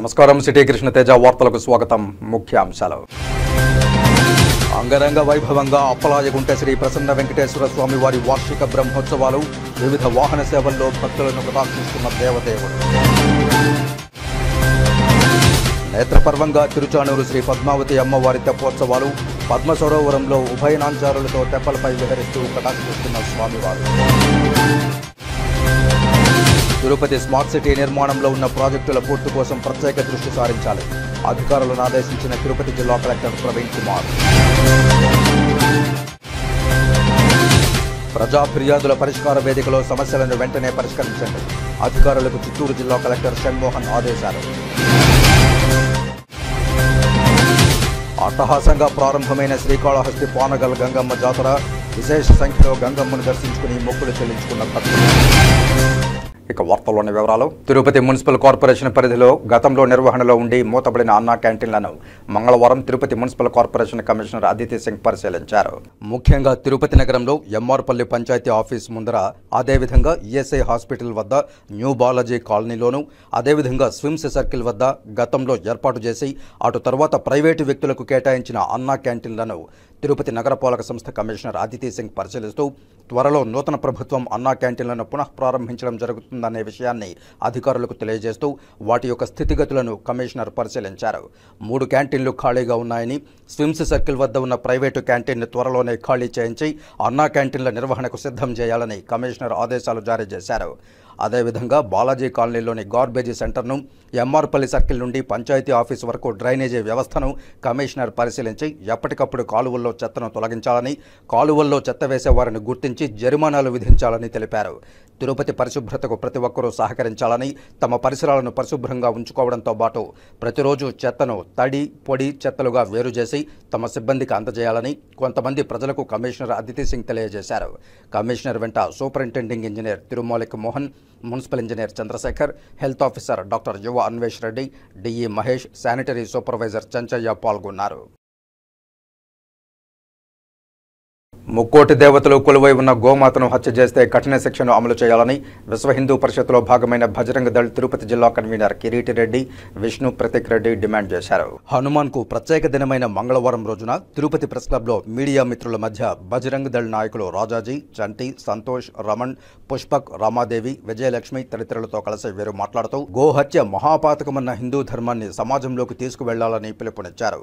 నమస్కారం సిటీ కృష్ణ తేజ వార్తలకు స్వాగతం. ముఖ్యాంశాలు. అంగరంగ వైభవంగా అప్పలాయగుంట శ్రీ ప్రసన్న వెంకటేశ్వర స్వామి వారి వార్షిక బ్రహ్మోత్సవాలు. వివిధ వాహన సేవల్లో భక్తులను కటాక్షిస్తున్న దేవదేవుడు. నేత్రపర్వంగా తిరుచానూరు శ్రీ పద్మావతి అమ్మవారి తెప్పోత్సవాలు. పద్మ సరోవరంలో ఉభయనాంచారులతో తెప్పలపై విహరిస్తూ కటాక్షిస్తున్న స్వామివారు. తిరుపతి స్మార్ట్ సిటీ నిర్మాణంలో ఉన్న ప్రాజెక్టుల పూర్తి కోసం ప్రత్యేక దృష్టి సారించాలి. అధికారులను ఆదేశించిన తిరుపతి జిల్లా కలెక్టర్ ప్రవీణ్ కుమార్. ప్రజా ఫిర్యాదుల పరిష్కార వేదికలో సమస్యలను వెంటనే పరిష్కరించండి. అధికారులకు చిత్తూరు జిల్లా కలెక్టర్ షణ్మోహన్ ఆదేశాలు. అట్టహాసంగా ప్రారంభమైన శ్రీకాళహస్తి పానగల్ గంగమ్మ జాతర. విశేష సంఖ్యలో గంగమ్మను దర్శించుకుని మొక్కులు చెల్లించుకున్న భక్తులు. ఇక వార్తల్లోని వివరాలు. తిరుపతి మున్సిపల్ కార్పొరేషన్ పరిధిలో గతంలో నిర్వహణలో ఉండి మూతబడిన అన్నా క్యాంటీన్లను మంగళవారం Tirupati municipal corporation commissioner Aditi Singh పరిశీలించారు. ముఖ్యంగా తిరుపతి నగరంలో ఎంఆర్పల్లి పంచాయతీ ఆఫీస్ ముందర, అదేవిధంగా ఈఎస్ఐ హాస్పిటల్ వద్ద, న్యూ బాలాజీ కాలనీలోను, అదేవిధంగా స్విమ్స్ సర్కిల్ వద్ద గతంలో ఏర్పాటు చేసి అటు తర్వాత ప్రైవేటు వ్యక్తులకు కేటాయించిన అన్నా క్యాంటీన్లను తిరుపతి నగరపాలక సంస్థ కమిషనర్ అదితి సింగ్ పరిశీలిస్తూ త్వరలో నూతన ప్రభుత్వం అన్నా క్యాంటీన్లను పునః ప్రారంభించడం జరుగుతుందనే విషయాన్ని అధికారులకు తెలియజేస్తూ వాటి యొక్క స్థితిగతులను కమిషనర్ పరిశీలించారు. 3 క్యాంటీన్లు ఖాళీగా ఉన్నాయని, స్విమ్స్ సర్కిల్ వద్ద ఉన్న ప్రైవేటు క్యాంటీన్ను త్వరలోనే ఖాళీ చేయించి అన్నా క్యాంటీన్ల నిర్వహణకు సిద్ధం చేయాలని కమిషనర్ ఆదేశాలు జారీ చేశారు. అదేవిధంగా బాలాజీ కాలనీలోని గార్బేజీ సెంటర్ను, ఎంఆర్పల్లి సర్కిల్ నుండి పంచాయతీ ఆఫీసు వరకు డ్రైనేజీ వ్యవస్థను కమిషనర్ పరిశీలించి ఎప్పటికప్పుడు కాలువల్లో చెత్తను తొలగించాలని, కాలువల్లో చెత్త వేసే వారిని గుర్తించి జరిమానాలు విధించాలని తెలిపారు. తిరుపతి పరిశుభ్రతకు ప్రతి ఒక్కరూ సహకరించాలని, తమ పరిసరాలను పరిశుభ్రంగా ఉంచుకోవడంతో పాటు ప్రతిరోజు చెత్తను తడి, పొడి చెత్తలుగా వేరు చేసి తమ సిబ్బందికి అందజేయాలని కొంతమంది ప్రజలకు కమిషనర్ అదితి సింగ్ తెలియజేశారు. కమిషనర్ వెంట superintending engineer Tirumalik Mohan, municipal engineer Chandrashekar, health officer doctor Yuva Anvesh Reddy, DE Mahesh, sanitary supervisor Chanchayya పాల్గొన్నారు. ముక్కోటి దేవతలు కొలువై ఉన్న గోమాతను హత్య చేస్తే కఠిన శిక్షను అమలు చేయాలని విశ్వ హిందూ పరిషత్లో భాగమైన బజరంగ దళ్ తిరుపతి జిల్లా కన్వీనర్ కిరీటి రెడ్డి, విష్ణు ప్రతీక్ రెడ్డి డిమాండ్ చేశారు. హనుమాన్కు ప్రత్యేక దినమైన మంగళవారం రోజున తిరుపతి ప్రెస్ క్లబ్లో మీడియా మిత్రుల మధ్య బజరంగ దళ్ నాయకులు రాజాజీ, చంటి, సంతోష్, రమణ్, పుష్పక్, రామాదేవి, విజయలక్ష్మి తదితరులతో కలిసి వీరు మాట్లాడుతూ గోహత్య మహాపాతకమన్న హిందూ ధర్మాన్ని సమాజంలోకి తీసుకువెళ్లాలని పిలుపునిచ్చారు.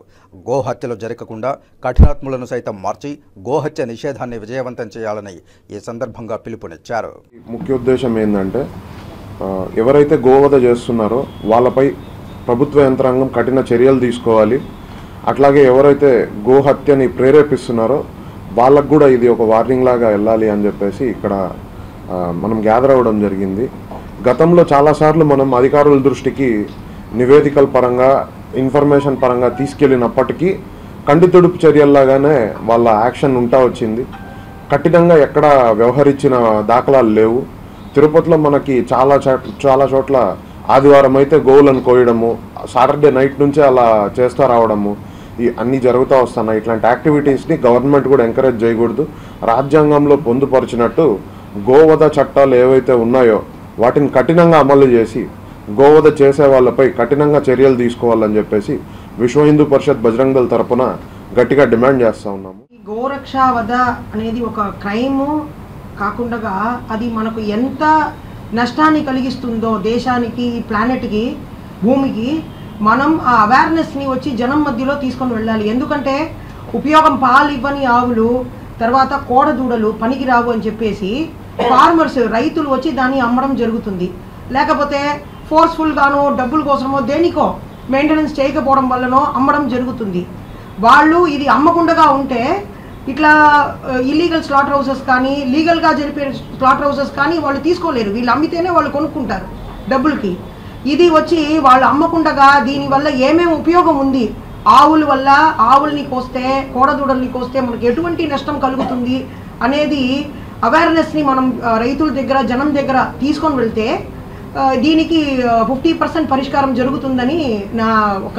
గోహత్యలు జరగకుండా కఠినాత్ములను సైతం మార్చి గోహత్య నిషేధాన్ని విజయవంతం చేయాలని ఈ సందర్భంగా పిలుపునిచ్చారు. ముఖ్య ఉద్దేశం ఏంటంటే, ఎవరైతే గోవధ చేస్తున్నారో వాళ్ళపై ప్రభుత్వ యంత్రాంగం కఠిన చర్యలు తీసుకోవాలి. అట్లాగే ఎవరైతే గోహత్యని ప్రేరేపిస్తున్నారో వాళ్ళకు కూడా ఇది ఒక వార్నింగ్ లాగా వెళ్ళాలి అని చెప్పేసి ఇక్కడ మనం గ్యాదర్ అవ్వడం జరిగింది. గతంలో చాలాసార్లు మనం అధికారుల దృష్టికి నివేదికల పరంగా, ఇన్ఫర్మేషన్ పరంగా తీసుకెళ్ళినప్పటికీ కంటితుడుపు చర్యల్లాగానే వాళ్ళ యాక్షన్ ఉంటా వచ్చింది. కఠినంగా ఎక్కడ వ్యవహరించిన దాఖలాలు లేవు. తిరుపతిలో మనకి చాలా చోట్ల ఆదివారం అయితే గోవులను కోయడము, సాటర్డే నైట్ నుంచే అలా చేస్తూ రావడము, అన్నీ జరుగుతూ వస్తున్నాయి. ఇట్లాంటి యాక్టివిటీస్ని గవర్నమెంట్ కూడా ఎంకరేజ్ చేయకూడదు. రాజ్యాంగంలో పొందుపరిచినట్టు గోవధ చట్టాలు ఏవైతే ఉన్నాయో వాటిని కఠినంగా అమలు చేసి గోవధ చేసే వాళ్ళపై కఠినంగా చర్యలు తీసుకోవాలని చెప్పేసి విశ్వ హిందూ పరిషత్ బజరంగ దళ్ తరపున గట్టిగా డిమాండ్ చేస్తూ ఉన్నాము. గోరక్షా వధ అనేది ఒక క్రైము కాకుండా అది మనకు ఎంత నష్టాన్ని కలిగిస్తుందో దేశానికి, ప్లానెట్కి, భూమికి, మనం ఆ అవేర్నెస్ని వచ్చి జనం మధ్యలో తీసుకొని వెళ్ళాలి. ఎందుకంటే ఉపయోగం పాలు ఇవ్వని ఆవులు, తర్వాత కోడదూడలు పనికి రావు అని చెప్పేసి ఫార్మర్స్, రైతులు వచ్చి దాన్ని అమ్మడం జరుగుతుంది. లేకపోతే ఫోర్స్ఫుల్గానో డబ్బుల కోసమో దేనికో మెయింటెనెన్స్ చేయకపోవడం వల్లనో అమ్మడం జరుగుతుంది. వాళ్ళు ఇది అమ్మకుండా ఉంటే ఇట్లా ఇల్లీగల్ స్లాటర్ హౌసెస్ కానీ, లీగల్గా జరిపే స్లాటర్ హౌసెస్ కానీ వాళ్ళు తీసుకోలేరు. వీళ్ళు అమ్మితేనే వాళ్ళు కొనుక్కుంటారు డబ్బులకి. ఇది వచ్చి వాళ్ళు అమ్మకుండా దీనివల్ల ఏమేమి ఉపయోగం ఉంది, ఆవుల వల్ల, ఆవుల్ని కోస్తే, కోడదూడల్ని కోస్తే మనకు ఎటువంటి నష్టం కలుగుతుంది అనేది అవేర్నెస్ని మనం రైతుల దగ్గర, జనం దగ్గర తీసుకొని వెళ్తే దీనికి 50% పరిష్కారం జరుగుతుందని నా ఒక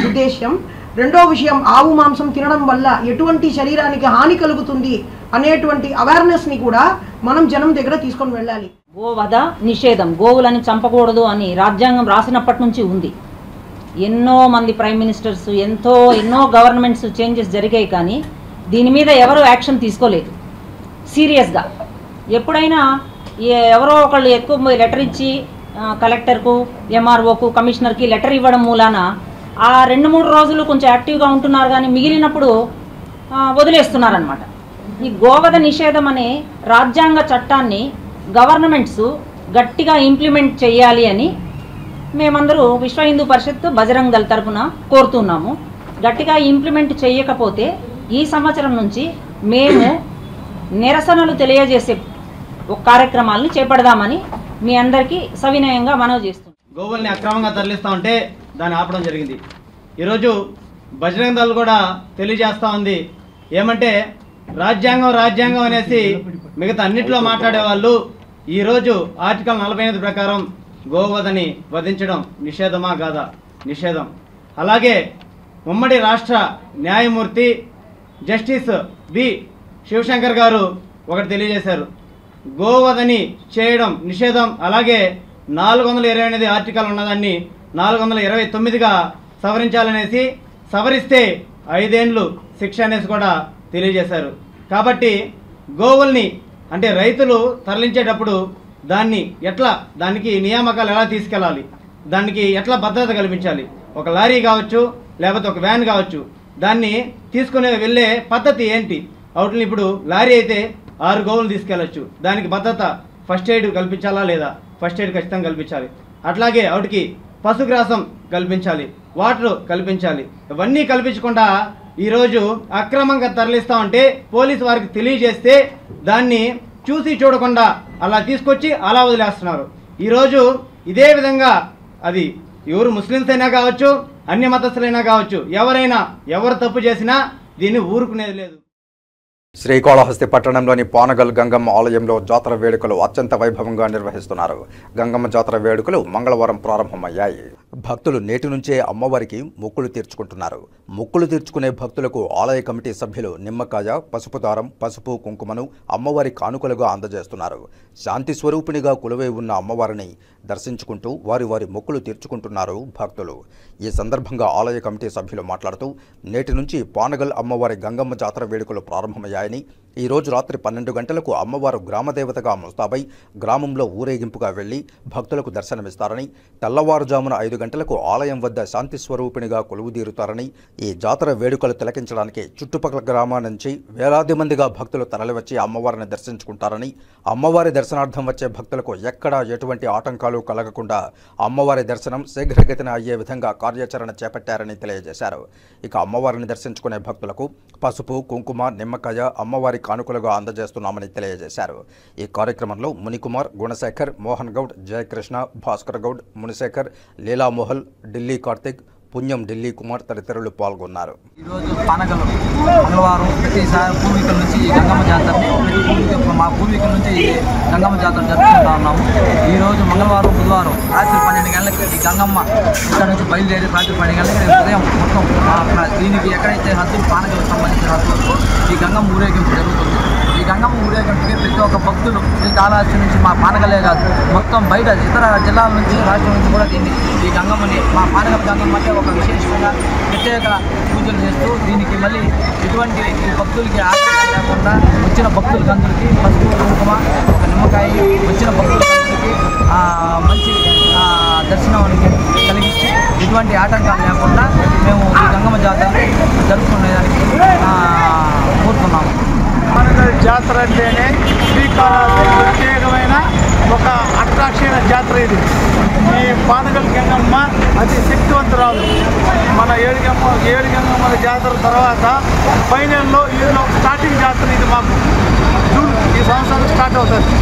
ఉద్దేశం. రెండో విషయం, ఆవు మాంసం తినడం వల్ల ఎటువంటి శరీరానికి హాని కలుగుతుంది అనేటువంటి అవేర్నెస్ని కూడా మనం జనం దగ్గర తీసుకొని వెళ్ళాలి. గోవధ నిషేధం, గోవులని చంపకూడదు అని రాజ్యాంగం రాసినప్పటి నుంచి ఉంది. ఎన్నో మంది ప్రైమ్ మినిస్టర్స్ ఎన్నో గవర్నమెంట్స్ చేంజెస్ జరిగాయి, కానీ దీని మీద ఎవరు యాక్షన్ తీసుకోలేదు సీరియస్గా. ఎప్పుడైనా ఎవరో ఒకళ్ళు ఎక్కువ లెటర్ ఇచ్చి కలెక్టర్కు, ఎంఆర్ఓకు, కమిషనర్కి లెటర్ ఇవ్వడం మూలాన ఆ 2-3 రోజులు కొంచెం యాక్టివ్గా ఉంటున్నారు, కానీ మిగిలినప్పుడు వదిలేస్తున్నారనమాట. ఈ గోవధ నిషేధం అనే రాజ్యాంగ చట్టాన్ని గవర్నమెంట్స్ గట్టిగా ఇంప్లిమెంట్ చేయాలి అని మేమందరూ విశ్వ హిందూ పరిషత్ బజరంగ్ దళ్ తరఫున కోరుతున్నాము. గట్టిగా ఇంప్లిమెంట్ చేయకపోతే ఈ సంవత్సరం నుంచి మేము నిరసనలు తెలియజేసే ఒక కార్యక్రమాలను చేపడదామని మీ అందరికీ సవినయంగా మనవి చేస్తున్నాం. గోవుల్ని అక్రమంగా తరలిస్తూ ఉంటే దాన్ని ఆపడం జరిగింది. ఈరోజు బజరంగ్ దళ్ కూడా తెలియజేస్తూ ఉంది ఏమంటే రాజ్యాంగం అనేసి మిగతా అన్నింటిలో మాట్లాడేవాళ్ళు ఈరోజు ఆర్టికల్ 48 ప్రకారం గోవధని వధించడం నిషేధమా కాదా? నిషేధం. అలాగే ఉమ్మడి రాష్ట్ర న్యాయమూర్తి జస్టిస్ బి శివశంకర్ గారు ఒకటి తెలియజేశారు, గోవధని చేయడం నిషేధం. అలాగే 428 ఆర్టికల్ ఉన్నదాన్ని 429గా సవరించాలనేసి, సవరిస్తే 5 ఏళ్ళు శిక్ష అనేసి కూడా తెలియజేశారు. కాబట్టి గోవుల్ని అంటే రైతులు తరలించేటప్పుడు దానికి నియామకాలు ఎలా తీసుకెళ్ళాలి, దానికి ఎట్లా భద్రత కల్పించాలి, ఒక లారీ కావచ్చు లేకపోతే ఒక వ్యాన్ కావచ్చు, దాన్ని తీసుకునే వెళ్ళే పద్ధతి ఏంటి? అవుట్ని ఇప్పుడు లారీ అయితే 6 గోవులు తీసుకెళ్ళచ్చు, దానికి భద్రత ఫస్ట్ ఎయిడ్ కల్పించాలా లేదా? ఫస్ట్ ఎయిడ్ ఖచ్చితంగా కల్పించాలి. అట్లాగే వాటికి పశుగ్రాసం కల్పించాలి, వాటర్ కల్పించాలి. ఇవన్నీ కల్పించకుండా ఈరోజు అక్రమంగా తరలిస్తూ ఉంటే పోలీసు వారికి తెలియజేస్తే దాన్ని చూసి చూడకుండా అలా తీసుకొచ్చి అలా వదిలేస్తున్నారు. ఈరోజు ఇదే విధంగా అది ఎవరు ముస్లిమ్స్ అయినా కావచ్చు, అన్య మతస్థులైనా కావచ్చు, ఎవరు తప్పు చేసినా దీన్ని ఊరుకునేది లేదు. శ్రీకాళహస్తి పట్టణంలోని పానగల్ గంగమ్మ ఆలయంలో జాతర వేడుకలు అత్యంత వైభవంగా నిర్వహిస్తున్నారు. గంగమ్మ జాతర వేడుకలు మంగళవారం ప్రారంభమయ్యాయి. భక్తులు నేటి నుంచే అమ్మవారికి మొక్కులు తీర్చుకుంటున్నారు. మొక్కులు తీర్చుకునే భక్తులకు ఆలయ కమిటీ సభ్యులు నిమ్మకాయ, పసుపు దారం, పసుపు కుంకుమను అమ్మవారి కానుకలుగా అందజేస్తున్నారు. శాంతి స్వరూపిణిగా కొలువై ఉన్న అమ్మవారిని దర్శించుకుంటూ వారి మొక్కులు తీర్చుకుంటున్నారు భక్తులు. ఈ సందర్భంగా ఆలయ కమిటీ సభ్యులు మాట్లాడుతూ నేటి నుంచి పానగల్ అమ్మవారి గంగమ్మ జాతర వేడుకలు ప్రారంభమయ్యాయని, ఈ రోజు రాత్రి 12 గంటలకు అమ్మవారు గ్రామదేవతగా ముస్తాబై గ్రామంలో ఊరేగింపుగా వెళ్లి భక్తులకు దర్శనమిస్తారని, తెల్లవారుజామున 5 గంటలకు ఆలయం వద్ద శాంతి స్వరూపిణిగా కొలువుదీరుతారని, ఈ జాతర వేడుకలు తిలకించడానికి చుట్టుపక్కల గ్రామాల నుంచి వేలాది మందిగా భక్తులు తరలివచ్చి అమ్మవారిని దర్శించుకుంటారని, అమ్మవారి దర్శనార్థం వచ్చే భక్తులకు ఎక్కడా ఎటువంటి ఆటంకాలు కలగకుండా అమ్మవారి దర్శనం శీఘ్రగతిన అయ్యే విధంగా కార్యాచరణ చేపట్టారని తెలియజేశారు. ఇక అమ్మవారిని దర్శించుకునే భక్తులకు పసుపు, కుంకుమ, నిమ్మకాయ అమ్మవారి కానుకలుగా అందజేస్తున్నామని తెలియజేశారు. ఈ కార్యక్రమంలో మునికుమార్, గుణశేఖర్, మోహన్ గౌడ్, జయకృష్ణ, భాస్కర్ గౌడ్, మునిశేఖర్, లీలామోహల్, ఢిల్లీ కార్తిక్, పుణ్యం, ఢిల్లీ కుమార్ తదితరులు పాల్గొన్నారు. ఈరోజు పానగల్ మంగళవారం ప్రతిసారి పూర్వీకుల నుంచి ఈ గంగమ్మ జాతరని మా పూర్వీకుల నుంచి ఈ గంగమ్మ జాతర జరుపుకుంటా ఉన్నాము. ఈరోజు మంగళవారం, బుధవారం రాత్రి 12 గంటలకి ఈ గంగమ్మ ఇక్కడ నుంచి బయలుదేరి రాత్రి 12 గంటలకి ఉదయం మొత్తం దీనికి ఎక్కడైతే హద్దులు పానగల్కి సంబంధించిన హద్దులు ఈ గంగమ్మ ఊరేగింపు జరుగుతుంది. ఈ గంగమ్మ ఊరేగింపుకి ప్రతి ఒక్క భక్తులు శ్రీకాళహస్తి నుంచి మా పానగలే కాదు మొత్తం బయట ఇతర జిల్లాల నుంచి రాష్ట్రం నుంచి కూడా ఈ గంగమ్మని మా పానగల్ గంగమ్మ అంటే ఒక విశేషంగా ప్రత్యేక పూజలు చేస్తూ దీనికి మళ్ళీ ఎటువంటి భక్తులకి ఆటంకం లేకుండా వచ్చిన భక్తులకందరికీ పసుపు, కుంకుమ, ఒక నిమ్మకాయ వచ్చిన భక్తులకందరికీ మంచి దర్శనానికి కలిగించి ఎటువంటి ఆటంకాలు లేకుండా మేము ఈ గంగమ్మ జాతర జరుపుకునేదానికి కోరుతున్నాము. పానగల్ జాతర అంటేనే శ్రీకాళహస్తి ప్రత్యేకమైన ఒక అట్రాక్షన్ జాతర ఇది. ఈ పానగల్ గంగమ్మ అతి శక్తివంతురాలు. మన ఏడు గంగమ్మల జాతర తర్వాత ఫైనల్లో ఈలో స్టార్టింగ్ జాతర ఇది మాకు జూన్ ఈ సంవత్సరం స్టార్ట్ అవుతుంది.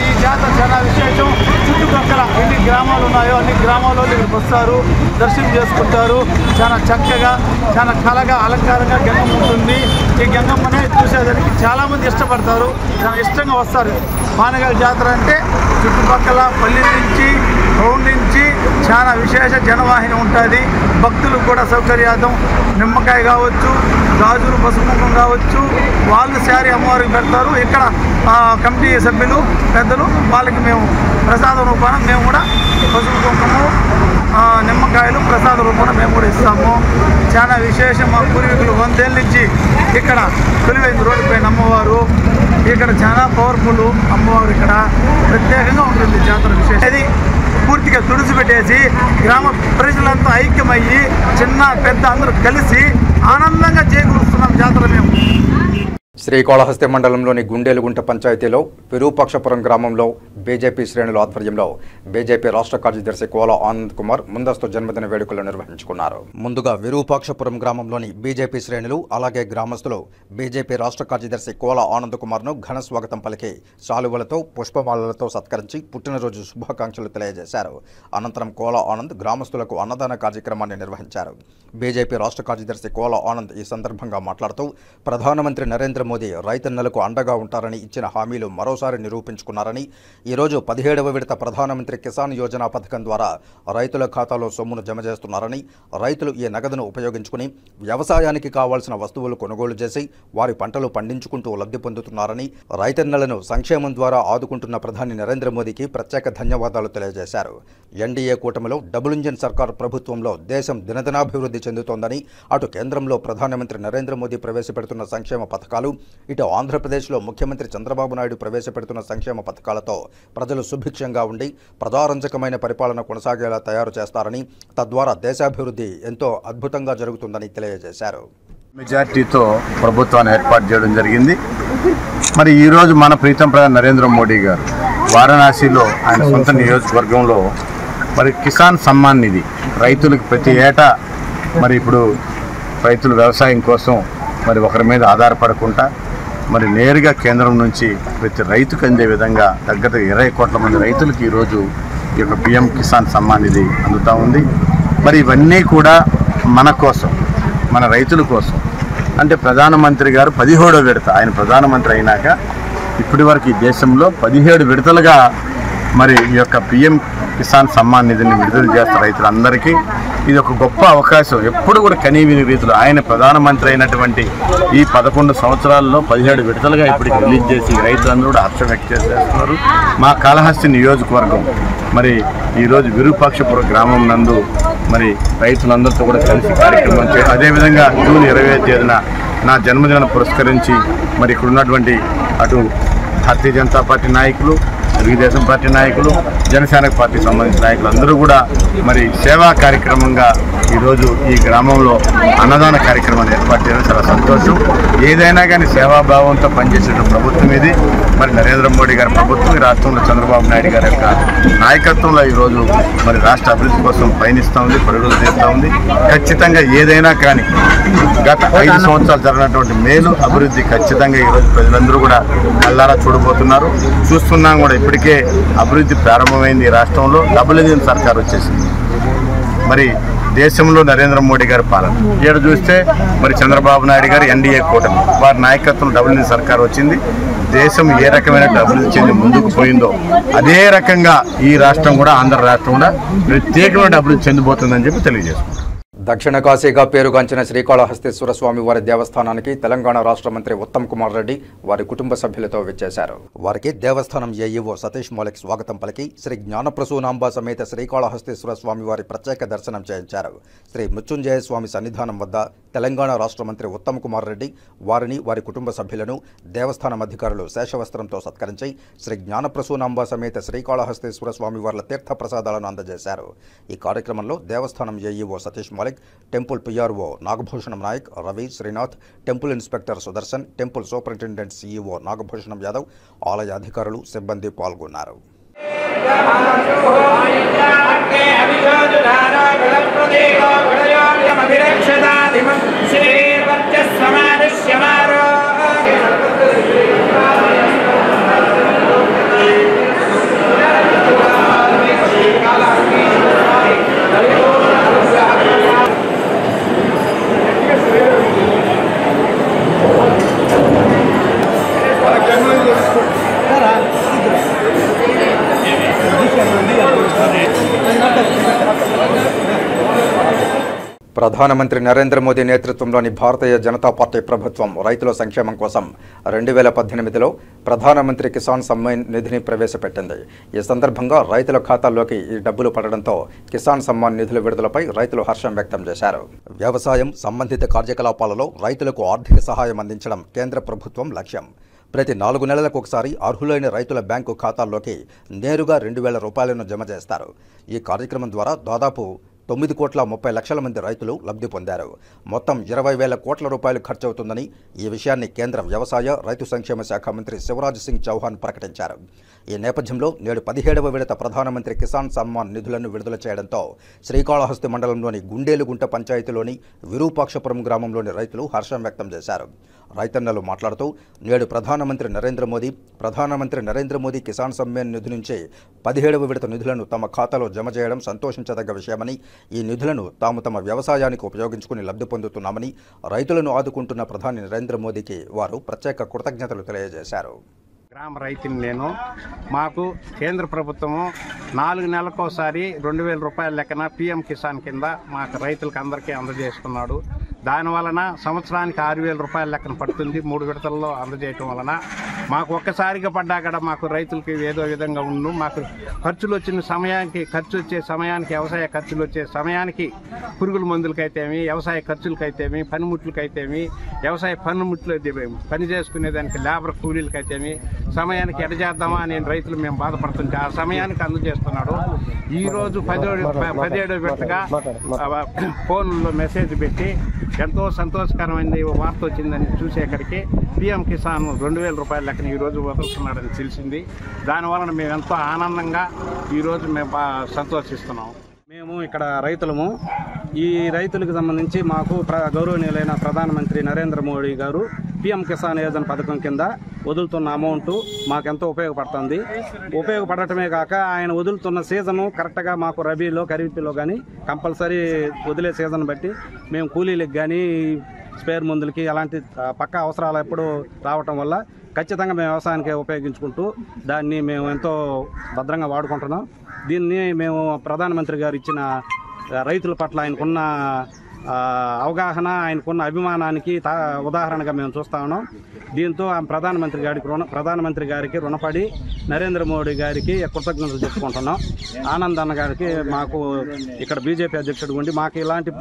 ఈ జాతర చాలా విశేషం. చుట్టుపక్కల ఎన్ని గ్రామాలు ఉన్నాయో అన్ని గ్రామాల్లో ఇక్కడికి వస్తారు, దర్శనం చేసుకుంటారు. చాలా చక్కగా, చాలా కళగా, అలంకారంగా గంగమ్మ ఉంటుంది. ఈ గంగమ్మనే చూసేదానికి చాలామంది ఇష్టపడతారు, చాలా ఇష్టంగా వస్తారు. పానగల్ జాతర అంటే చుట్టుపక్కల పల్లె నుంచి, టౌన్ నుంచి చాలా విశేష జనవాహిని ఉంటుంది. భక్తులకు కూడా సౌకర్యార్థం నిమ్మకాయ కావచ్చు, గాజులు, పసుపు కావచ్చు, వాళ్ళు శారీ అమ్మవారికి పెడతారు. ఇక్కడ కమిటీ సభ్యులు, పెద్దలు వాళ్ళకి మేము ప్రసాదం రూపాన మేము కూడా పసుపు కుంకుమ నిమ్మకాయలు ప్రసాద రూపంలో మేము కూడా ఇస్తాము. చాలా విశేషం. మా పూర్వీకులు 100 ఏళ్ళ నుంచి ఇక్కడ కొలువైంది రోడ్డు పైన అమ్మవారు. ఇక్కడ చాలా పవర్ఫుల్ అమ్మవారు. ఇక్కడ ప్రత్యేకంగా ఉంటుంది జాతర విశేషం. అది పూర్తిగా తుడిచిపెట్టేసి గ్రామ ప్రజలంతా ఐక్యమయ్యి చిన్న పెద్ద అందరూ కలిసి ఆనందంగా చేకూరుస్తున్నాం జాతర మేము. శ్రీకాళహస్తి మండలంలోని గుండేలుగుంట పంచాయతీలో విరూపాక్షపురం గ్రామంలో బీజేపీ శ్రేణుల ఆధ్వర్యంలో బీజేపీ రాష్ట్ర కార్యదర్శి కోల ఆనంద్ కుమార్ ముందస్తు జన్మదిన వేడుకలు నిర్వహించుకున్నారు. ముందుగా విరూపాక్షపురం గ్రామంలోని బీజేపీ శ్రేణులు అలాగే గ్రామస్తులు బీజేపీ రాష్ట్ర కార్యదర్శి కోల ఆనంద్ కుమార్ను ఘన స్వాగతం పలికి శాలువలతో పుష్పమాలలతో సత్కరించి పుట్టినరోజు శుభాకాంక్షలు తెలియజేశారు. అనంతరం కోల ఆనంద్ గ్రామస్తులకు అన్నదాన కార్యక్రమాన్ని నిర్వహించారు. బీజేపీ రాష్ట్ర కార్యదర్శి కోల ఆనంద్ ఈ సందర్భంగా మాట్లాడుతూ ప్రధానమంత్రి నరేంద్ర మోదీ రైతన్నలకు అండగా ఉంటారని ఇచ్చిన హామీలు మరోసారి నిరూపించుకున్నారని, ఈరోజు 17వ విడత ప్రధానమంత్రి కిసాన్ యోజన పథకం ద్వారా రైతుల ఖాతాలో సొమ్మును జమ చేస్తున్నారని, రైతులు ఈ నగదును ఉపయోగించుకుని వ్యవసాయానికి కావాల్సిన వస్తువులు కొనుగోలు చేసి వారి పంటలు పండించుకుంటూ లబ్ధి పొందుతున్నారని, రైతన్నలను సంక్షేమం ద్వారా ఆదుకుంటున్న ప్రధాని నరేంద్ర మోదీకి ప్రత్యేక ధన్యవాదాలు తెలియజేశారు. ఎన్డీఏ కూటమిలో డబుల్ ఇంజిన్ సర్కార్ ప్రభుత్వంలో దేశం దినదినాభివృద్ధి చెందుతోందని, అటు కేంద్రంలో ప్రధానమంత్రి నరేంద్ర మోదీ ప్రవేశపెడుతున్న సంక్షేమ పథకాలు, ఇటు ఆంధ్రప్రదేశ్లో ముఖ్యమంత్రి చంద్రబాబు నాయుడు ప్రవేశపెడుతున్న సంక్షేమ పథకాలతో ప్రజలు సుభిక్షంగా ఉండి ప్రజారంజకమైన పరిపాలన కొనసాగేలా తయారు చేస్తారని, తద్వారా దేశాభివృద్ధి ఎంతో అద్భుతంగా జరుగుతుందని తెలియజేశారు. మెజార్టీతో ప్రభుత్వాన్ని ఏర్పాటు చేయడం జరిగింది. మరి ఈరోజు మన ప్రీతం ప్రధాని నరేంద్ర మోడీ గారు వారణాసిలో ఆయన సొంత నియోజకవర్గంలో మరి కిసాన్ సమ్మాన్ నిధి రైతులకు ప్రతి ఏటా మరి ఇప్పుడు రైతులు వ్యవసాయం కోసం మరి ఒకరి మీద ఆధారపడకుండా మరి నేరుగా కేంద్రం నుంచి ప్రతి రైతుకు అందే విధంగా దగ్గర 20 కోట్ల మంది రైతులకు ఈరోజు ఈ యొక్క పిఎం కిసాన్ సమ్మాన్ నిధి అందుతూ ఉంది. మరి ఇవన్నీ కూడా మన కోసం, మన రైతుల కోసం. అంటే ప్రధానమంత్రి గారు 17వ విడత ఆయన ప్రధానమంత్రి అయినాక ఇప్పటి వరకు ఈ దేశంలో 17 విడతలుగా మరి ఈ యొక్క పిఎం కిసాన్ సమ్మాన్ నిధిని విడుదల చేస్తారు రైతులందరికీ. ఇది ఒక గొప్ప అవకాశం. ఎప్పుడు కూడా కనీవిని రీతిలో ఆయన ప్రధానమంత్రి అయినటువంటి ఈ 11 సంవత్సరాల్లో 17 విడతలుగా ఇప్పటికి రిలీజ్ చేసి రైతులందరూ కూడా హర్షం వ్యక్తం చేస్తున్నారు. మా కాళహస్తి నియోజకవర్గం మరి ఈరోజు విరూపాక్షపురం గ్రామం నందు మరి రైతులందరితో కూడా కలిసి కార్యక్రమం చేయాలి. అదేవిధంగా జూన్ 25వ తేదీన నా జన్మదినాన్ని పురస్కరించి మరి ఇక్కడ ఉన్నటువంటి అటు భారతీయ జనతా పార్టీ నాయకులు, తెలుగుదేశం పార్టీ నాయకులు, జనసేన పార్టీకి సంబంధించిన నాయకులు అందరూ కూడా మరి సేవా కార్యక్రమంగా ఈరోజు ఈ గ్రామంలో అన్నదాన కార్యక్రమాన్ని ఏర్పాటు చేయడం చాలా సంతోషం. ఏదైనా కానీ సేవాభావంతో పనిచేసే ప్రభుత్వం ఇది. మరి నరేంద్ర మోడీ గారి ప్రభుత్వం ఈ రాష్ట్రంలో చంద్రబాబు నాయుడు గారి యొక్క నాయకత్వంలో ఈరోజు మరి రాష్ట్ర అభివృద్ధి కోసం పయనిస్తూ ఉంది, పరుగులు తీస్తూ ఉంది. ఖచ్చితంగా ఏదైనా కానీ గత 5 సంవత్సరాలు జరిగినటువంటి మేలు అభివృద్ధి ఖచ్చితంగా ఈరోజు ప్రజలందరూ కూడా కళ్ళారా చూడబోతున్నారు. చూస్తున్నాం కూడా ఇప్పటికే అభివృద్ధి ప్రారంభమైంది. ఈ రాష్ట్రంలో డబుల్ ఇంజిన్ సర్కార్ వచ్చేసింది. మరి దేశంలో నరేంద్ర మోడీ గారి పాలన ఇక్కడ చూస్తే మరి చంద్రబాబు నాయుడు గారు ఎన్డీఏ కూటమి వారి నాయకత్వంలో డబుల్ ఇంజిన్ సర్కార్ వచ్చింది. దేశం ఏ రకమైన అభివృద్ధి చెంది ముందుకు పోయిందో అదే రకంగా ఈ రాష్ట్రం కూడా, ఆంధ్ర రాష్ట్రం కూడా ప్రత్యేకమైన అభివృద్ధి చెందిపోతుందని చెప్పి తెలియజేస్తుంది. దక్షిణ కాశీగా పేరుగాంచిన శ్రీకాళహస్తీశ్వర స్వామి వారి దేవస్థానానికి తెలంగాణ రాష్ట్ర మంత్రి ఉత్తమ్ కుమార్ రెడ్డి వారి కుటుంబ సభ్యులతో విచ్చేశారు. వారికి దేవస్థానం ఏఈఓ సతీష్ మౌలిక్ స్వాగతం పలికి శ్రీ జ్ఞానప్రసూనాంబ సమేత శ్రీకాళహస్తీశ్వర స్వామి వారి ప్రత్యేక దర్శనం చేయించారు. శ్రీ మృత్యుంజయ స్వామి సన్నిధానం వద్ద తెలంగాణ రాష్ట్ర మంత్రి ఉత్తమ్ కుమార్ రెడ్డి వారిని, వారి కుటుంబ సభ్యులను దేవస్థానం అధికారులు శేషవస్త్రంతో సత్కరించి శ్రీ జ్ఞానప్రసూనాంబ సమేత శ్రీకాళహస్తీశ్వర స్వామి వార్ల తీర్థ ప్రసాదాలను అందజేశారు. ఈ కార్యక్రమంలో దేవస్థానం AEO Satish Moulik, temple PRO Nagabhushanam Nayak, Ravi, Srinath, temple inspector Sudarshan, temple superintendent CEO Nagabhushanam Yadav, ఆలయ అధికారులు, సిబ్బంది పాల్గొన్నారు. ప్రధానమంత్రి నరేంద్ర మోదీ నేతృత్వంలోని భారతీయ జనతా పార్టీ ప్రభుత్వం రైతుల సంక్షేమం కోసం 2018లో ప్రధానమంత్రి కిసాన్ సమ్మాన్ నిధిని ప్రవేశపెట్టింది. ఈ సందర్భంగా రైతుల ఖాతాల్లోకి ఈ డబ్బులు పడడంతో కిసాన్ సమ్మాన్ నిధుల విడుదలపై రైతులు హర్షం వ్యక్తం చేశారు. వ్యవసాయం సంబంధిత కార్యకలాపాలలో రైతులకు ఆర్థిక సహాయం అందించడం కేంద్ర ప్రభుత్వం లక్ష్యం. ప్రతి 4 నెలలకు ఒకసారి అర్హులైన రైతుల బ్యాంకు ఖాతాల్లోకి నేరుగా 2,000 రూపాయలను జమ చేస్తారు. ఈ కార్యక్రమం ద్వారా దాదాపు 9,30,00,000 మంది రైతులు లబ్ధి పొందారు. మొత్తం 20,000 కోట్ల రూపాయలు ఖర్చవుతుందని ఈ విషయాన్ని కేంద్ర వ్యవసాయ రైతు సంక్షేమ శాఖ మంత్రి శివరాజ్ సింగ్ చౌహాన్ ప్రకటించారు. ఈ నేపథ్యంలో నేడు 17వ విడత ప్రధానమంత్రి కిసాన్ సమ్మాన్ నిధులను విడుదల చేయడంతో శ్రీకాళహస్తి మండలంలోని గుండేలుగుంట పంచాయతీలోని విరూపాక్షపురం గ్రామంలోని రైతులు హర్షం వ్యక్తం చేశారు. రైతన్నలు మాట్లాడుతూ నేడు ప్రధానమంత్రి నరేంద్ర మోదీ కిసాన్ సమ్మాన్ నిధి నుంచి 17వ విడత నిధులను తమ ఖాతాలో జమ చేయడం సంతోషించదగ్గ విషయమని, ఈ నిధులను తాము తమ వ్యవసాయానికి ఉపయోగించుకుని లబ్ధి పొందుతున్నామని, రైతులను ఆదుకుంటున్న ప్రధాని నరేంద్ర మోదీకి వారు ప్రత్యేక కృతజ్ఞతలు తెలియజేశారు. గ్రామ రైతుని నేను. మాకు కేంద్ర ప్రభుత్వము 4 నెలలకోసారి 2,000 రూపాయల లెక్కన PM కిసాన్ కింద మాకు రైతులకు అందరికీ అందజేస్తున్నాడు. దానివలన సంవత్సరానికి 6,000 రూపాయల లెక్కన పడుతుంది. 3 విడతల్లో అందజేయటం వలన మాకు ఒక్కసారిగా పడ్డా కూడా మాకు రైతులకి ఏదో విధంగా ఉండు. మాకు ఖర్చులు వచ్చిన సమయానికి, వ్యవసాయ ఖర్చులు వచ్చే సమయానికి పురుగుల మందులకైతేమి, వ్యవసాయ ఖర్చులకైతేమి, పనిముట్లకైతేమి, వ్యవసాయ పనిముట్లు పని చేసుకునేదానికి లేబర్ కూలీలకైతేమి సమయానికి ఎడజేద్దామా అని రైతులు మేము బాధపడుతుంటే ఆ సమయానికి అందజేస్తున్నాడు. ఈరోజు 17వ విడతగా ఫోన్లో మెసేజ్ పెట్టి ఎంతో సంతోషకరమైన వార్త వచ్చిందని చూసేక్కడికి PM కిసాన్ 2,000 రూపాయల లెక్కన ఈరోజు వదులుతున్నాడని తెలిసింది. దానివలన మేము ఎంతో ఆనందంగా ఈరోజు మేము సంతోషిస్తున్నాం. మేము ఇక్కడ రైతులము. ఈ రైతులకు సంబంధించి మాకు గౌరవనీయులైన ప్రధానమంత్రి నరేంద్ర మోడీ గారు PM కిసాన్ యోజన పథకం కింద వదులుతున్న అమౌంట్ మాకెంతో ఉపయోగపడటమే కాక ఆయన వదులుతున్న సీజను కరెక్ట్గా మాకు రబీలో, ఖరీఫ్లో కానీ కంపల్సరీ వదిలే సీజన్ బట్టి మేము కూలీలకు కానీ, స్పేర్ మందులకి అలాంటి పక్కా అవసరాలు ఎప్పుడు రావటం వల్ల ఖచ్చితంగా మేము వ్యవసాయానికి ఉపయోగించుకుంటూ దాన్ని మేము ఎంతో భద్రంగా వాడుకుంటున్నాం. దీన్ని మేము ప్రధానమంత్రి గారు ఇచ్చిన రైతుల పట్ల ఆయనకున్న అవగాహన, ఆయనకున్న అభిమానానికి ఉదాహరణగా మేము చూస్తా ఉన్నాం. దీంతో ప్రధానమంత్రి గారికి రుణపడి నరేంద్ర మోడీ గారికి కృతజ్ఞతలు చెప్పుకుంటున్నాం. ఆనంద్ అన్న గారికి, మాకు ఇక్కడ BJP అధ్యక్షుడు ఉండి మాకు ఇలాంటి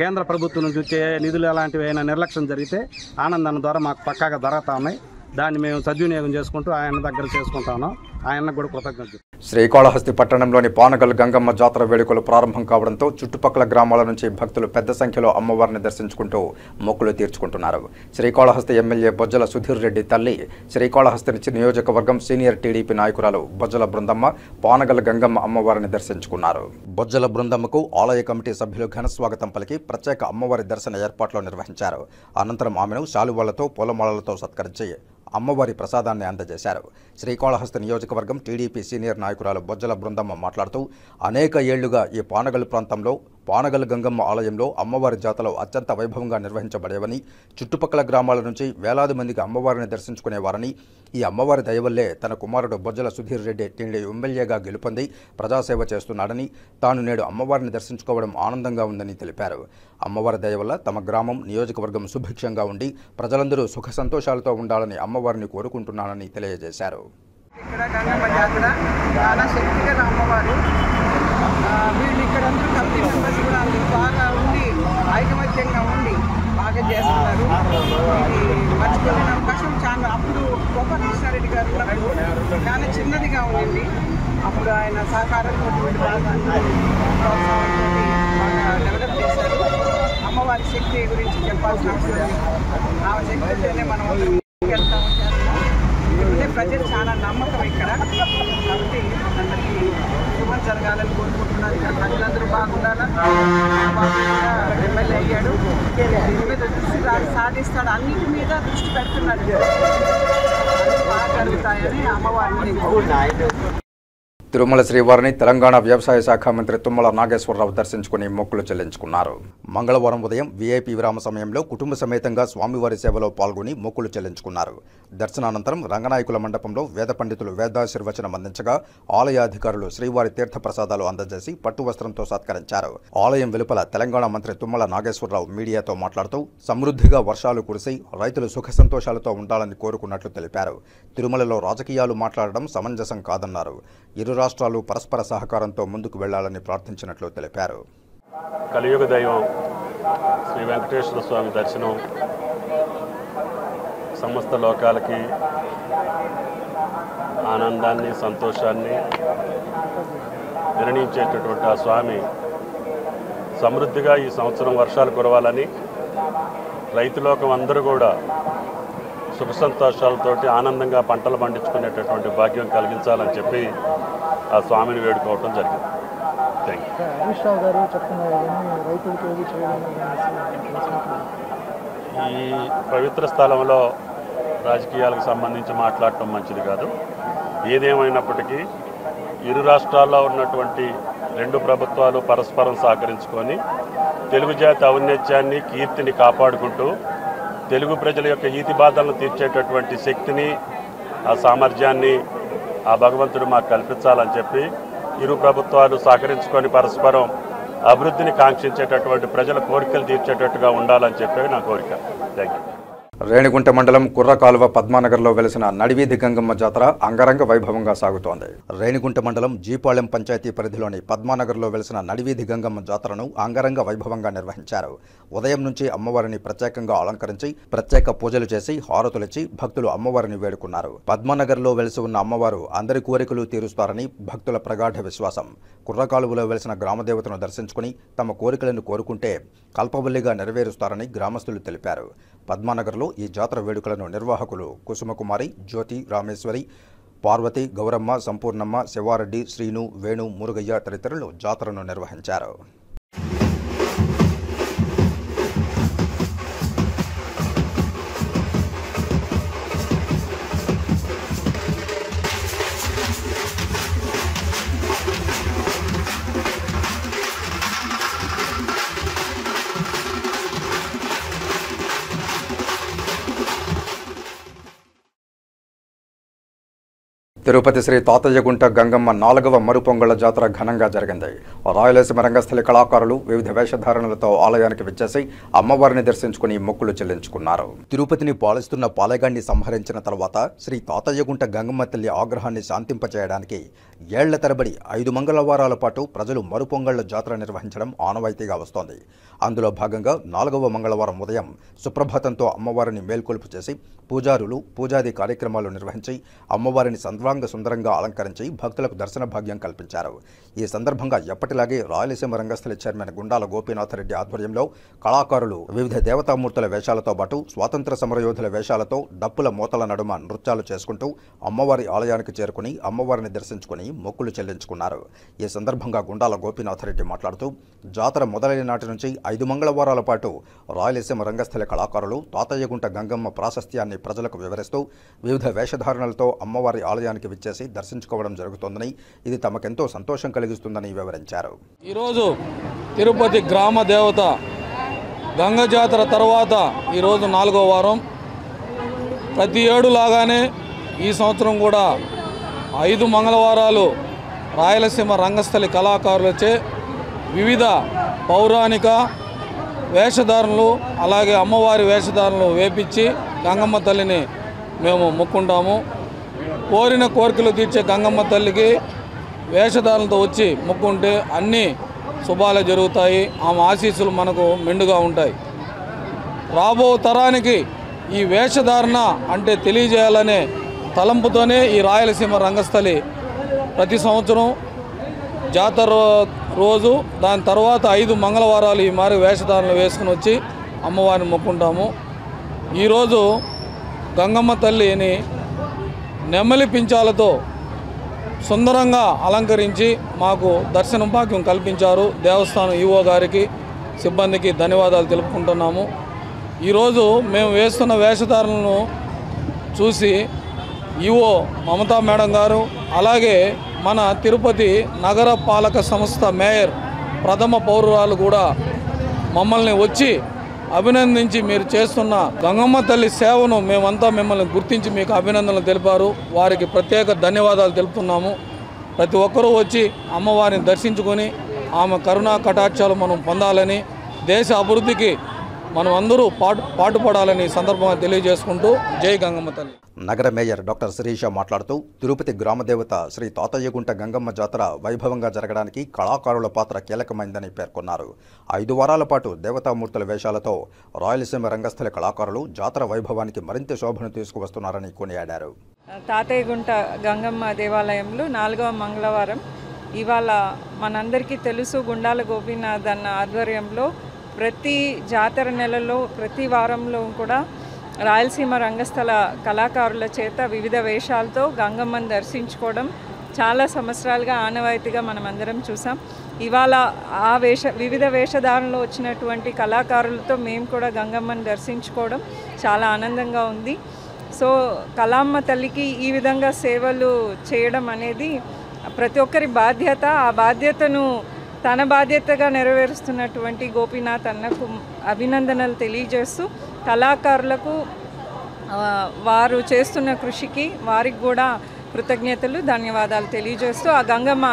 కేంద్ర ప్రభుత్వం నుంచి వచ్చే నిధులు ఎలాంటివి అయినా నిర్లక్ష్యం జరిగితే ఆనంద్ అన్న ద్వారా మాకు పక్కాగా జరుగుతూ ఉన్నాయి. దాన్ని మేము సద్వినియోగం చేసుకుంటూ ఆయన దగ్గర చేసుకుంటాను. ఆయనకు కూడా కృతజ్ఞతలు. శ్రీకాళహస్తి పట్టణంలోని పానగల్ గంగమ్మ జాతర వేడుకలు ప్రారంభం కావడంతో చుట్టుపక్కల గ్రామాల నుంచి భక్తులు పెద్ద సంఖ్యలో అమ్మవారిని దర్శించుకుంటూ మొక్కులు తీర్చుకుంటున్నారు. శ్రీకాళహస్తి ఎమ్మెల్యే బొజ్జల సుధీర్ రెడ్డి తల్లి, శ్రీకాళహస్తి నియోజకవర్గం సీనియర్ TDP నాయకురాలు బొజ్జల బృందమ్మ పానగల్ గంగమ్మ అమ్మవారిని దర్శించుకున్నారు. బొజ్జల బృందమ్మకు ఆలయ కమిటీ సభ్యులు ఘనస్వాగతం పలికి ప్రత్యేక అమ్మవారి దర్శన ఏర్పాట్లు నిర్వహించారు. అనంతరం ఆమెను శాలువాలతో, పూలమాలలతో సత్కరించి అమ్మవారి ప్రసాదాన్ని అందజేశారు. శ్రీకాళహస్తి నియోజకవర్గం TDP సీనియర్ నాయకురాలు బొజ్జల బృందమ్మ మాట్లాడుతూ అనేక ఏళ్లుగా ఈ పానగల్ ప్రాంతంలో పానగల్ గంగమ్మ ఆలయంలో అమ్మవారి జాతరలు అత్యంత వైభవంగా నిర్వహించబడేవని, చుట్టుపక్కల గ్రామాల నుంచి వేలాది మందికి అమ్మవారిని దర్శించుకునేవారని, ఈ అమ్మవారి దయవల్లే తన కుమారుడు బొజ్జల సుధీర్ రెడ్డి టీడీ ఎమ్మెల్యేగా గెలుపొంది ప్రజాసేవ చేస్తున్నాడని, తాను నేడు అమ్మవారిని దర్శించుకోవడం ఆనందంగా ఉందని తెలిపారు. అమ్మవారి దయవల్ల తమ గ్రామం, నియోజకవర్గం సుభిక్షంగా ఉండి ప్రజలందరూ సుఖ సంతోషాలతో ఉండాలని అమ్మవారిని కోరుకుంటున్నానని తెలియజేశారు. ఇక్కడ గంగమ్మ జాతర చాలా శక్తిగా అమ్మవారు. వీళ్ళు ఇక్కడ అందరూ కమిటీ మెంబర్స్ కూడా అందరూ బాగా ఉండి ఐకమత్యంగా ఉండి బాగా చేస్తున్నారు. ఇది మర్చిపోలేని అవకాశం. చాలా అప్పుడు గోపాల కృష్ణారెడ్డి గారు ఉన్నప్పుడు చాలా చిన్నదిగా ఉండింది. అప్పుడు ఆయన సహకారంతో బాగా డెవలప్ చేశారు. అమ్మవారి శక్తి గురించి చెప్పాల్సిన అవసరం లేదు. ఆ శక్తితోనే మనం వెళ్తాము, చేస్తాం. ఇప్పుడే ప్రజలు చాలా నమ్మకం ఇక్కడ. కాబట్టి అందరికీ శుభం జరగాలని కోరుకుంటున్నారు. ఇక్కడ ప్రజలందరూ బాగుండాలని ఎమ్మెల్యే అయ్యాడు. దీని మీద దృష్టి సాధిస్తాడు, అన్నిటి మీద దృష్టి పెడుతున్నాడు. బాగా జరుగుతాయని అమ్మవారిని తిరుమల శ్రీవారిని తెలంగాణ వ్యవసాయ శాఖ మంత్రి తుమ్మల నాగేశ్వరరావు దర్శించుకుని మొక్కులు చెల్లించుకున్నారు. మంగళవారం ఉదయం వీఐపీ విరామ సమయంలో కుటుంబ సమేతంగా స్వామివారి సేవలో పాల్గొని మొక్కులు చెల్లించుకున్నారు. దర్శనానంతరం రంగనాయకుల మండపంలో వేద పండితులు వేదాశీర్వచనం అందించగా ఆలయాధికారులు శ్రీవారి తీర్థప్రసాదాలు అందజేసి పట్టు వస్త్రంతో సత్కరించారు. ఆలయం వెలుపల తెలంగాణ మంత్రి తుమ్మల నాగేశ్వరరావు మీడియాతో మాట్లాడుతూ సమృద్ధిగా వర్షాలు కురిసి రైతులు సుఖ సంతోషాలతో ఉండాలని కోరుకున్నట్లు తెలిపారు. తిరుమలలో రాజకీయాలు మాట్లాడడం సమంజసం కాదన్నారు. ఇరు రాష్ట్రాలు పరస్పర సహకారంతో ముందుకు వెళ్లాలని ప్రార్థించినట్లు తెలిపారు. కలియుగ దైవం శ్రీ వెంకటేశ్వర స్వామి దర్శనం సమస్త లోకాలకి ఆనందాన్ని సంతోషాన్ని నిర్ణయించేటటువంటి ఆ స్వామి సమృద్ధిగా ఈ సంవత్సరం వర్షాలు కురవాలని రైతులోకం అందరూ కూడా సుఖ సంతోషాలతోటి ఆనందంగా పంటలు పండించుకునేటటువంటి భాగ్యం కలిగించాలని చెప్పి ఆ స్వామిని వేడుకోవటం జరిగింది. హరీష్ రావు గారు చెప్తున్నారు రైతులకి ఏది చేయాలని. ఈ పవిత్ర స్థలంలో రాజకీయాలకు సంబంధించి మాట్లాడటం మంచిది కాదు. ఏదేమైనప్పటికీ ఇరు రాష్ట్రాల్లో ఉన్నటువంటి రెండు ప్రభుత్వాలు పరస్పరం సహకరించుకొని తెలుగు జాతి ఔన్నత్యాన్ని కీర్తిని కాపాడుకుంటూ తెలుగు ప్రజల యొక్క ఈతి బాధలను తీర్చేటటువంటి శక్తిని ఆ సామర్థ్యాన్ని ఆ భగవంతుడు మాకు కల్పించాలని చెప్పి ఇరు ప్రభుత్వాలు సహకరించుకొని పరస్పరం అభివృద్ధిని కాంక్షించేటటువంటి ప్రజల కోరికలు తీర్చేటట్టుగా ఉండాలని చెప్పి నా కోరిక. Thank you. రేణిగుంట మండలం కుర్రకాలువ పద్మానగర్లో వెలిసిన నడివీధి గంగమ్మ జాతర అంగరంగ వైభవంగా సాగుతోంది. రేణిగుంట మండలం జీపాళెం పంచాయతీ పరిధిలోని పద్మానగర్లో వెలిసిన నడివీధి గంగమ్మ జాతరను అంగరంగ వైభవంగా నిర్వహించారు. ఉదయం నుంచి అమ్మవారిని ప్రత్యేకంగా అలంకరించి ప్రత్యేక పూజలు చేసి హారతులిచ్చి భక్తులు అమ్మవారిని వేడుకున్నారు. పద్మానగర్లో వెలిసి ఉన్న అమ్మవారు అందరి కోరికలు తీరుస్తారని భక్తుల ప్రగాఢ విశ్వాసం. కుర్రకాలువలో వెలిసిన గ్రామదేవతను దర్శించుకుని తమ కోరికలను కోరుకుంటే కల్పవల్లిగా నెరవేరుస్తారని గ్రామస్తులు తెలిపారు. పద్మానగర్లో ఈ జాతర వేడుకలను నిర్వాహకులు కుసుమకుమారి, జ్యోతి, రామేశ్వరి, పార్వతి, గౌరమ్మ, సంపూర్ణమ్మ, శివారెడ్డి, శ్రీను, వేణు, మురుగయ్య తదితరులు జాతరను నిర్వహించారు. తిరుపతి శ్రీ తాతయ్యగుంట గంగమ్మ 4వ మరుపొంగళ్ల జాతర ఘనంగా జరిగింది. రాయలసీమ రంగస్థలి కళాకారులు వివిధ వేషధారణలతో ఆలయానికి విచ్చేసి అమ్మవారిని దర్శించుకుని మొక్కులు చెల్లించుకున్నారు. తిరుపతిని పాలిస్తున్న పాలెగాన్ని సంహరించిన తర్వాత శ్రీ తాతయ్యగుంట గంగమ్మ తల్లి ఆగ్రహాన్ని శాంతింపచేయడానికి ఏళ్ల తరబడి 5 మంగళవారాల పాటు ప్రజలు మరుపొంగళ్ల జాతర నిర్వహించడం ఆనవాయితీగా వస్తోంది. అందులో భాగంగా 4వ మంగళవారం ఉదయం సుప్రభాతంతో అమ్మవారిని మేల్కొల్పు చేసి పూజారులు పూజాది కార్యక్రమాలు నిర్వహించి అమ్మవారిని సంద్రాంగ సుందరంగా అలంకరించి భక్తులకు దర్శన భాగ్యం కల్పించారు. ఈ సందర్భంగా ఎప్పటిలాగే రాయలసీమ రంగస్థలి చైర్మన్ గుండాల గోపీనాథరెడ్డి ఆధ్వర్యంలో కళాకారులు వివిధ దేవతామూర్తుల వేషాలతో పాటు స్వాతంత్ర సమరయోధుల వేషాలతో డప్పుల మోతల నడుమ నృత్యాలు చేసుకుంటూ అమ్మవారి ఆలయానికి చేరుకుని అమ్మవారిని దర్శించుకుని మొక్కులు చెల్లించుకున్నారు. ఈ సందర్భంగా గుండాల గోపీనాథరెడ్డి మాట్లాడుతూ జాతర మొదలైన నాటి నుంచి 5 మంగళవారాల పాటు రాయలసీమ రంగస్థలి కళాకారులు తాతయ్యగుంట గంగమ్మ ప్రాశస్త్యాన్ని ప్రజలకు వివరిస్తూ వివిధ వేషధారణలతో అమ్మవారి ఆలయానికి విచ్చేసి దర్శించుకోవడం జరుగుతోందని, ఇది తమకెంతో సంతోషం కలిగిస్తుందని వివరించారు. ఈరోజు తిరుపతి గ్రామ దేవత గంగ జాతర తర్వాత ఈరోజు 4వ వారం. ప్రతి ఏడు లాగానే ఈ సంవత్సరం కూడా 5 మంగళవారాలు రాయలసీమ రంగస్థలి కళాకారులచే వివిధ పౌరాణిక వేషధారణలు అలాగే అమ్మవారి వేషధారణలు వేపించి గంగమ్మ తల్లిని మేము మొక్కుంటాము. కోరిన కోరికలు తీర్చే గంగమ్మ తల్లికి వేషధారణలతో వచ్చి మొక్కుంటే అన్ని శుభాలే జరుగుతాయి. ఆమె ఆశీస్సులు మనకు మెండుగా ఉంటాయి. రాబో తరానికి ఈ వేషధారణ అంటే తెలియజేయాలనే తలంపుతోనే ఈ రాయలసీమ రంగస్థలి ప్రతి సంవత్సరం జాతర రోజు దాని తర్వాత 5 మంగళవారాలు ఈ మారి వేషధారణలు వేసుకుని వచ్చి అమ్మవారిని మొక్కుంటాము. ఈరోజు గంగమ్మ తల్లిని నెమలి పించాలతో సుందరంగా అలంకరించి మాకు దర్శనం భాగ్యం కల్పించారు. దేవస్థానం ఈవో గారికి సిబ్బందికి ధన్యవాదాలు తెలుపుకుంటున్నాము. ఈరోజు మేము వేస్తున్న వేషధారణలను చూసి ఈవో మమతా మేడం గారు అలాగే మన తిరుపతి నగర పాలక సంస్థ మేయర్ ప్రథమ పౌరురాలు కూడా మమ్మల్ని వచ్చి అభినందించి మీరు చేస్తున్న గంగమ్మ తల్లి సేవను మేమంతా మిమ్మల్ని గుర్తించి మీకు అభినందనలు తెలిపారు. వారికి ప్రత్యేక ధన్యవాదాలు తెలుపుతున్నాము. ప్రతి ఒక్కరూ వచ్చి అమ్మవారిని దర్శించుకొని ఆమె కరుణా కటాక్షాలు మనం పొందాలని, దేశ అభివృద్ధికి మనం అందరూ పాటుపడాలని సందర్భంగా తెలియజేసుకుంటూ జై గంగమ్మ తల్లి. నగర మేయర్ డాక్టర్ శిరీష మాట్లాడుతూ తిరుపతి గ్రామదేవత శ్రీ తాతయ్యగుంట గంగమ్మ జాతర వైభవంగా జరగడానికి కళాకారుల పాత్ర కీలకమైందని పేర్కొన్నారు. 5 వారాల పాటు దేవతామూర్తుల వేషాలతో రాయలసీమ రంగస్థల కళాకారులు జాతర వైభవానికి మరింత శోభను తీసుకువస్తున్నారని కొనియాడారు. తాతయ్యగుంట గంగమ్మ దేవాలయంలో 4వ మంగళవారం ఇవాళ మనందరికీ తెలుసు, గుండాల గోపీనాథ్ అన్న ఆధ్వర్యంలో ప్రతి జాతర నెలలో ప్రతి వారంలో కూడా రాయలసీమ రంగస్థల కళాకారుల చేత వివిధ వేషాలతో గంగమ్మను దర్శించుకోవడం చాలా సంవత్సరాలుగా ఆనవాయితీగా మనం అందరం చూసాం. ఇవాళ ఆ వివిధ వేషధారణలో వచ్చినటువంటి కళాకారులతో మేము కూడా గంగమ్మను దర్శించుకోవడం చాలా ఆనందంగా ఉంది. సో కళామ్మ తల్లికి ఈ విధంగా సేవలు చేయడం అనేది ప్రతి ఒక్కరి బాధ్యత. ఆ బాధ్యతను తన బాధ్యతగా నెరవేరుస్తున్నటువంటి గోపీనాథ్ అన్నకు అభినందనలు తెలియజేస్తూ, కళాకారులకు వారు చేస్తున్న కృషికి వారికి కూడా కృతజ్ఞతలు, ధన్యవాదాలు తెలియజేస్తూ ఆ గంగమ్మ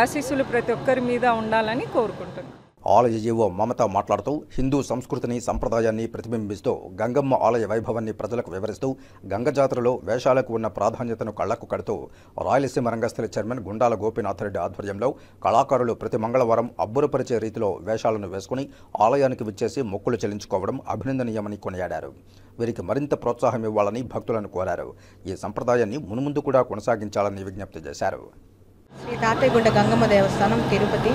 ఆశీస్సులు ప్రతి ఒక్కరి మీద ఉండాలని కోరుకుంటున్నాను. ఆలయ ఈవో మమత మాట్లాడుతూ హిందూ సంస్కృతిని సంప్రదాయాన్ని ప్రతిబింబిస్తూ గంగమ్మ ఆలయ వైభవాన్ని ప్రజలకు వివరిస్తూ గంగ జాతరలో వేషాలకు ఉన్న ప్రాధాన్యతను కళ్లకు కడుతూ రాయలసీమ రంగస్థల చైర్మన్ గుండాల గోపీనాథ్ రెడ్డి ఆధ్వర్యంలో కళాకారులు ప్రతి మంగళవారం అబ్బురపరిచే రీతిలో వేషాలను వేసుకుని ఆలయానికి విచ్చేసి మొక్కులు చెల్లించుకోవడం అభినందనీయమని కొనియాడారు. వీరికి మరింత ప్రోత్సాహం ఇవ్వాలని భక్తులను కోరారు. ఈ సంప్రదాయాన్ని మున్ముందు కూడా కొనసాగించాలని విజ్ఞప్తి చేశారు. శ్రీ తాతయ్యగుంట గంగమ్మ దేవస్థానం తిరుపతి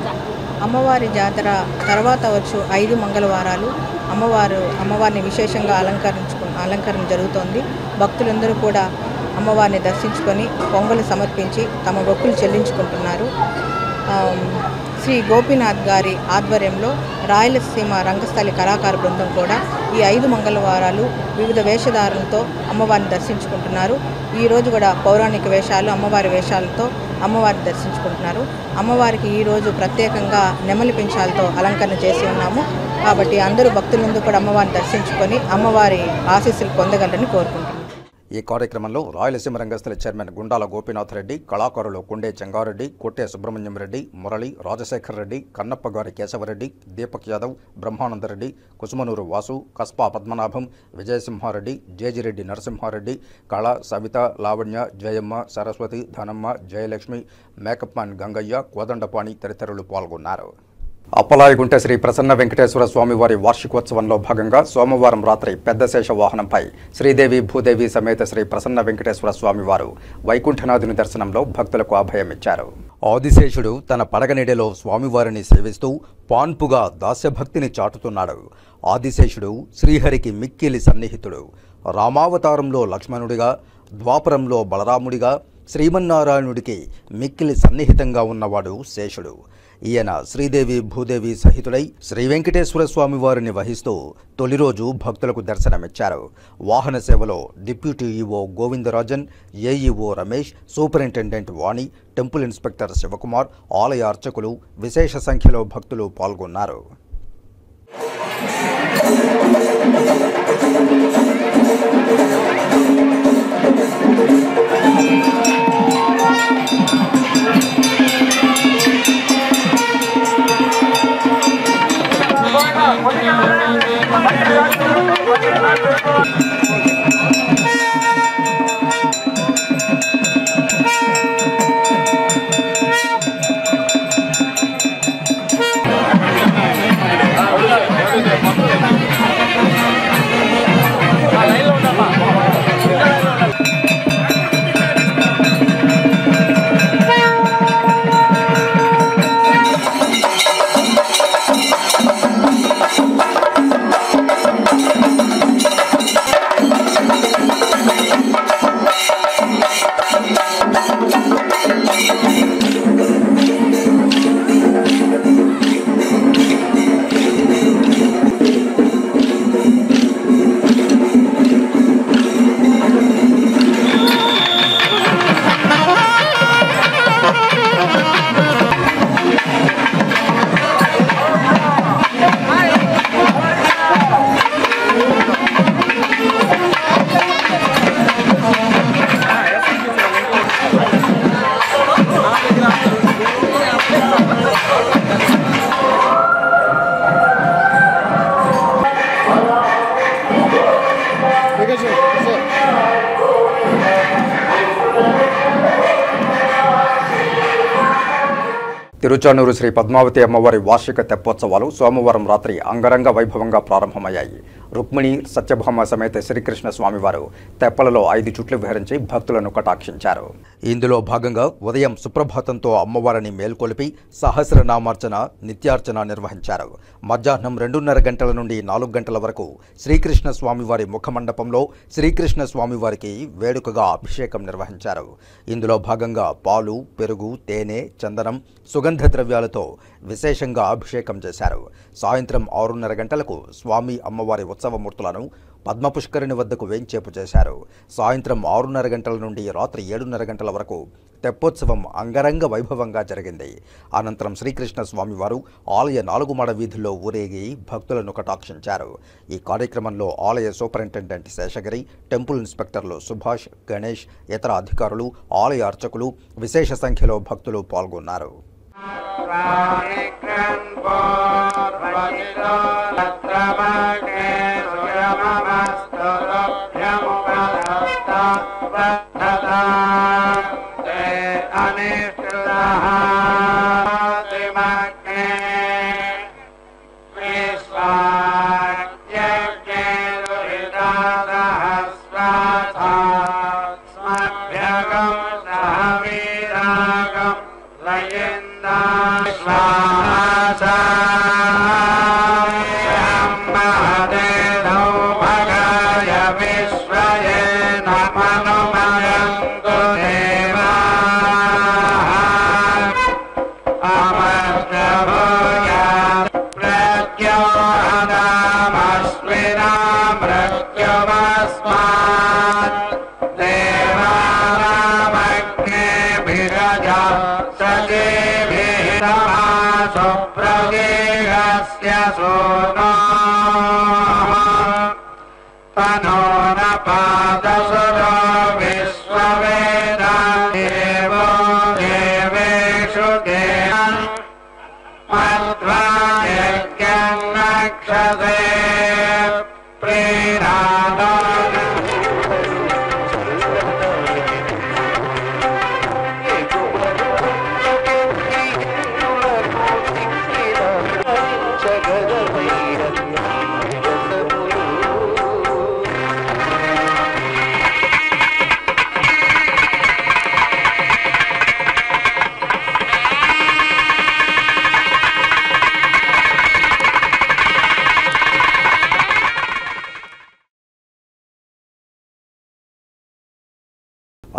అమ్మవారి జాతర తర్వాత వచ్చు 5 మంగళవారాలు అమ్మవారిని విశేషంగా అలంకరణ జరుగుతోంది. భక్తులందరూ కూడా అమ్మవారిని దర్శించుకొని పొంగలు సమర్పించి తమ మొక్కులు చెల్లించుకుంటున్నారు. శ్రీ గోపీనాథ్ గారి ఆధ్వర్యంలో రాయలసీమ రంగస్థలి కళాకార బృందం కూడా ఈ 5 మంగళవారాలు వివిధ వేషధారణలతో అమ్మవారిని దర్శించుకుంటున్నారు. ఈరోజు కూడా పౌరాణిక వేషాలు, అమ్మవారి వేషాలతో అమ్మవారిని దర్శించుకుంటున్నారు. అమ్మవారికి ఈరోజు ప్రత్యేకంగా నెమలి పింఛాలతో అలంకరణ చేసి ఉన్నాము. కాబట్టి అందరూ భక్తులందరూ కూడా అమ్మవారిని దర్శించుకొని అమ్మవారి ఆశీస్సులు పొందగలరని కోరుకుంటున్నాను. ఈ కార్యక్రమంలో రాయలసీమ రంగస్థల చైర్మన్ గుండాల గోపీనాథ్ రెడ్డి, కళాకారులు కొండే చెంగారెడ్డి, కొట్టే సుబ్రహ్మణ్యం రెడ్డి, మురళి, రాజశేఖర్ రెడ్డి, కన్నప్పగారి కేశవరెడ్డి, దీపక్ యాదవ్, బ్రహ్మానందరెడ్డి, కుసుమనూరు వాసు, కస్పా పద్మనాభం, విజయసింహారెడ్డి, జేజిరెడ్డి నరసింహారెడ్డి, కళ, సవిత, లావణ్య, జయమ్మ, సరస్వతి, ధనమ్మ, జయలక్ష్మి, మేకప్ మ్యాన్ గంగయ్య, కోదండపాణి తదితరులు పాల్గొన్నారు. అప్పలాయగుంట శ్రీ ప్రసన్న వెంకటేశ్వర స్వామివారి వార్షికోత్సవంలో భాగంగా సోమవారం రాత్రి పెద్ద శేష వాహనంపై శ్రీదేవి భూదేవి సమేత శ్రీ ప్రసన్న వెంకటేశ్వర స్వామివారు వైకుంఠనాథుని దర్శనంలో భక్తులకు అభయమిచ్చారు. ఆదిశేషుడు తన పడగనీడలో స్వామివారిని సేవిస్తూ పాన్పుగా దాస్యభక్తిని చాటుతున్నాడు. ఆదిశేషుడు శ్రీహరికి మిక్కిలి సన్నిహితుడు. రామావతారంలో లక్ష్మణుడిగా, ద్వాపరంలో బలరాముడిగా, శ్రీమన్నారాయణుడికి మిక్కిలి సన్నిహితంగా ఉన్నవాడు శేషుడు. ఈయన శ్రీదేవి భూదేవి సహితుడై శ్రీ వెంకటేశ్వర స్వామి వారిని వహిస్తూ తొలి రోజు భక్తులకు దర్శనమిచ్చారు. వాహన సేవలో deputy EO Govindarajan, AEO Ramesh, superintendent Vani, temple inspector Shivakumar, ఆలయ అర్చకులు, విశేష సంఖ్యలో భక్తులు పాల్గొన్నారు. తిరుచానూరు శ్రీ పద్మావతి అమ్మవారి వార్షిక తెప్పోత్సవాలు సోమవారం రాత్రి అంగరంగ వైభవంగా ప్రారంభమయ్యాయి. రుక్మిణి సత్యభామ సమేత శ్రీకృష్ణ స్వామివారు తెప్పలలో 5 చుట్లు విహరించి భక్తులను కటాక్షించారు. ఇందులో భాగంగా ఉదయం సుప్రభాతంతో అమ్మవారిని మేల్కొలిపి సహస్రనామార్చన, నిత్యార్చన నిర్వహించారు. మధ్యాహ్నం 2:30 గంటల నుండి 4 గంటల వరకు శ్రీకృష్ణ స్వామివారి ముఖమండపంలో శ్రీకృష్ణ స్వామివారికి వేడుకగా అభిషేకం నిర్వహించారు. ఇందులో భాగంగా పాలు, పెరుగు, తేనె, చందనం, సుగంధ ద్రవ్యాలతో విశేషంగా అభిషేకం చేశారు. సాయంత్రం 6:30 గంటలకు స్వామి అమ్మవారి ఉత్సవమూర్తులను పద్మపుష్కరిణి వద్దకు వేంచేపు చేశారు. సాయంత్రం 6:30 గంటల నుండి రాత్రి 7:30 గంటల వరకు తెప్పోత్సవం అంగరంగ వైభవంగా జరిగింది. అనంతరం శ్రీకృష్ణ స్వామివారు ఆలయ 4 మాడ వీధుల్లో ఊరేగి భక్తులను కటాక్షించారు. ఈ కార్యక్రమంలో ఆలయ సూపరింటెండెంట్ శేషగిరి, టెంపుల్ ఇన్స్పెక్టర్లు సుభాష్, గణేష్, ఇతర అధికారులు, ఆలయ అర్చకులు, విశేష సంఖ్యలో భక్తులు పాల్గొన్నారు.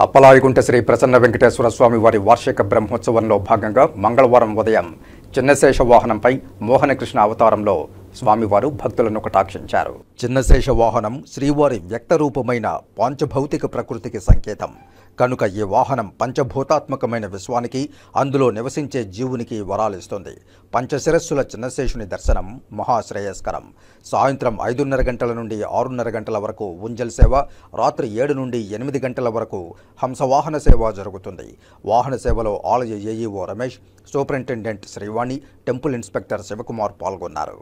అప్పలాయిగుంట శ్రీ ప్రసన్న వెంకటేశ్వర స్వామి వారి వార్షిక బ్రహ్మోత్సవంలో భాగంగా మంగళవారం ఉదయం చిన్నశేష వాహనంపై మోహనకృష్ణ అవతారంలో స్వామివారు భక్తులను కటాక్షించారు. చిన్నశేష వాహనం శ్రీవారి వ్యక్తరూపమైన పాంచభౌతిక ప్రకృతికి సంకేతం కనుక ఈ వాహనం పంచభూతాత్మకమైన విశ్వానికి, అందులో నివసించే జీవునికి వరాలిస్తుంది. పంచశిరస్సుల చిన్నశేషుని దర్శనం మహాశ్రేయస్కరం. సాయంత్రం 5:30 గంటల నుండి 6:30 గంటల వరకు ఉంజల్ సేవ, రాత్రి 7 నుండి 8 గంటల వరకు హంసవాహన సేవ జరుగుతుంది. వాహన సేవలో ఆలయ AEO Ramesh, superintendent Srivani, temple inspector Sivakumar పాల్గొన్నారు.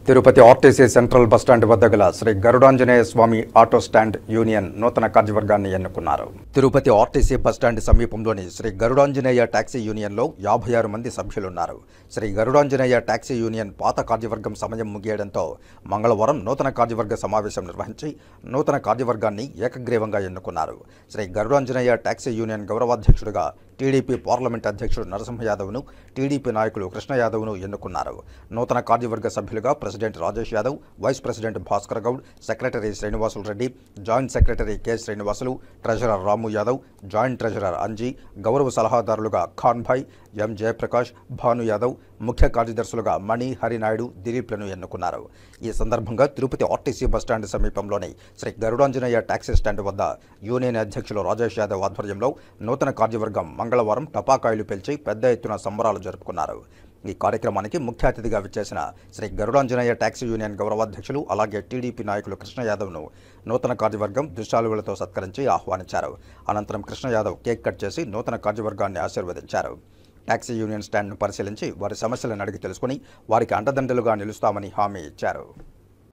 తిరుపతి ఆర్టీసీ సెంట్రల్ బస్టాండ్ వద్ద గల Sri Garudanjaneya Swamy auto stand union నూతన కార్యవర్గాన్ని ఎన్నుకున్నారు. తిరుపతి ఆర్టీసీ బస్టాండ్ సమీపంలోని శ్రీ గరుడాంజనేయ టాక్సీ యూనియన్లో 56 మంది సభ్యులున్నారు. శ్రీ గరుడాంజనేయ టాక్సీ యూనియన్ పాత కార్యవర్గం సమయం ముగియడంతో మంగళవారం నూతన కార్యవర్గ సమావేశం నిర్వహించి నూతన కార్యవర్గాన్ని ఏకగ్రీవంగా ఎన్నుకున్నారు. శ్రీ గరుడాంజనేయ టాక్సీ యూనియన్ గౌరవాధ్యక్షుడిగా టీడీపీ పార్లమెంట్ అధ్యక్షుడు నరసింహ యాదవ్ను, టీడీపీ నాయకులు కృష్ణ యాదవ్ను ఎన్నుకున్నారు. నూతన కార్యవర్గ సభ్యులుగా president president Rajesh Yadav, vice president Bhaskar Goud, secretary Srinivasulu Reddy, joint secretary K Srinivasulu, treasurer Ramu Yadav, joint treasurer Anji, గౌరవ సలహాదారులుగా ఖాన్ భాయ్, ఎం జయప్రకాష్, భాను యాదవ్, ముఖ్య కార్యదర్శులుగా మణి, హరినాయుడు, దిలీప్లను ఎన్నుకున్నారు. ఈ సందర్భంగా తిరుపతి ఆర్టీసీ బస్టాండ్ సమీపంలోని శ్రీ గరుడాంజనేయ టాక్సీ స్టాండ్ వద్ద యూనియన్ అధ్యక్షులు రాజేష్ యాదవ్ ఆధ్వర్యంలో నూతన కార్యవర్గం మంగళవారం టపాకాయలు పేల్చి పెద్ద ఎత్తున సంబరాలు జరుపుకున్నారు. ఈ కార్యక్రమానికి ముఖ్య అతిథిగా విచ్చేసిన శ్రీ గరుడాంజనేయ టాక్సీ యూనియన్ గౌరవాధ్యక్షులు అలాగే టీడీపీ నాయకులు కృష్ణ యాదవ్ను నూతన కార్యవర్గం దుశ్శాలువులతో సత్కరించి ఆహ్వానించారు. అనంతరం కృష్ణ యాదవ్ కేక్ కట్ చేసి నూతన కార్యవర్గాన్ని ఆశీర్వదించారు. టాక్సీ యూనియన్ స్టాండ్ను పరిశీలించి వారి సమస్యలను అడిగి తెలుసుకుని వారికి అండదండలుగా నిలుస్తామని హామీ ఇచ్చారు.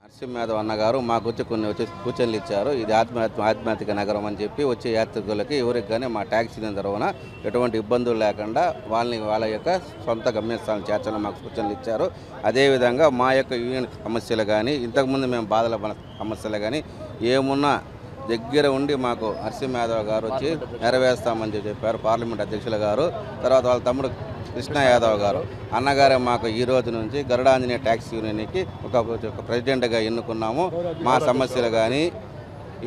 నరసింహ యాదవ్ అన్నగారు మాకు వచ్చి కొన్ని సూచనలు ఇచ్చారు. ఇది ఆధ్యాత్మిక నగరం అని చెప్పి వచ్చే యాత్రికులకి ఎవరికి కానీ మా ట్యాక్సీ తరఫున ఎటువంటి ఇబ్బందులు లేకుండా వాళ్ళ యొక్క సొంత గమ్యస్థానం చేర్చాలని మాకు సూచనలు ఇచ్చారు. అదేవిధంగా మా యొక్క యూనియన్ సమస్యలు కానీ ఇంతకుముందు మేము బాధల సమస్యలు కానీ ఏమున్నా దగ్గర ఉండి మాకు నరసింహ యాదవ్ గారు వచ్చి నెరవేరుస్తామని చెప్పారు పార్లమెంట్ అధ్యక్షులు గారు. తర్వాత వాళ్ళ తమ్ముడు కృష్ణ యాదవ్ గారు అన్నగారే మాకు ఈ రోజు నుంచి గరుడాంజనేయ ట్యాక్సీ యూనియన్కి ఒక ప్రెసిడెంట్గా ఎన్నుకున్నాము. మా సమస్యలు కానీ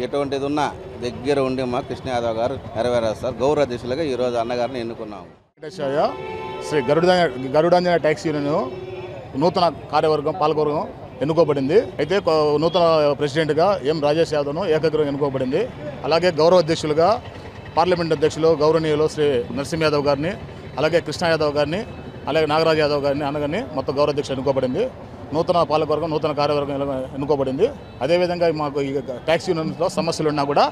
ఎటువంటిది ఉన్నా దగ్గర ఉండి మా కృష్ణ యాదవ్ గారు నెరవేరుస్తారు. గౌరవ అధ్యక్షులుగా ఈరోజు అన్నగారిని ఎన్నుకున్నాము. శ్రీ గరుడాంజనేయ ట్యాక్సీ యూనియన్ నూతన కార్యవర్గం పాలకవర్గం ఎన్నుకోబడింది. అయితే నూతన ప్రెసిడెంట్గా ఎం రాజేష్ యాదవ్ను ఏకగ్రీవం ఎన్నుకోబడింది. అలాగే గౌరవ అధ్యక్షులుగా పార్లమెంట్ అధ్యక్షులు గౌరవనీయులు శ్రీ నరసింహ యాదవ్ గారిని, అలాగే కృష్ణ యాదవ్ గారిని, అలాగే నాగరాజ్ యాదవ్ గారిని అన్నగారిని మొత్తం గౌరవ అధ్యక్షులు ఎన్నుకోబడింది. నూతన పాలకవర్గం నూతన కార్యవర్గం ఎన్నుకోబడింది. అదేవిధంగా మాకు ఈ ట్యాక్సీ యూనియన్లో సమస్యలు ఉన్నా కూడా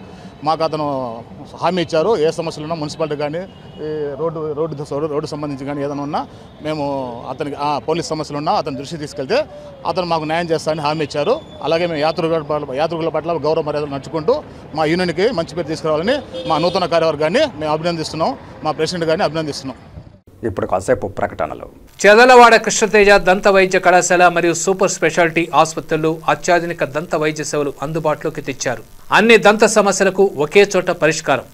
మాకు అతను హామీ ఇచ్చారు. ఏ సమస్యలు ఉన్నా మున్సిపాలిటీ కానీ రోడ్డు సంబంధించి కానీ ఏదైనా ఉన్నా మేము అతనికి పోలీస్ సమస్యలు ఉన్నా అతని దృష్టి తీసుకెళ్తే అతను మాకు న్యాయం చేస్తానని హామీ ఇచ్చారు. అలాగే మేము యాత్రికుల పట్ల గౌరవ మర్యాదలు నడుచుకుంటూ మా యూనియన్కి మంచి పేరు తీసుకురావాలని మా నూతన కార్యవర్గాన్ని మేము అభినందిస్తున్నాం. మా ప్రెసిడెంట్ గారిని అభినందిస్తున్నాం. ఇప్పుడు కాసేపు ప్రకటనలు. చెదలవాడ కృష్ణతేజ దంత వైద్య కళాశాల మరియు సూపర్ స్పెషాలిటీ ఆసుపత్రులు అత్యాధునిక దంత వైద్య సేవలు అందుబాటులోకి తెచ్చారు. అన్ని దంత సమస్యలకు ఒకే చోట పరిష్కారం.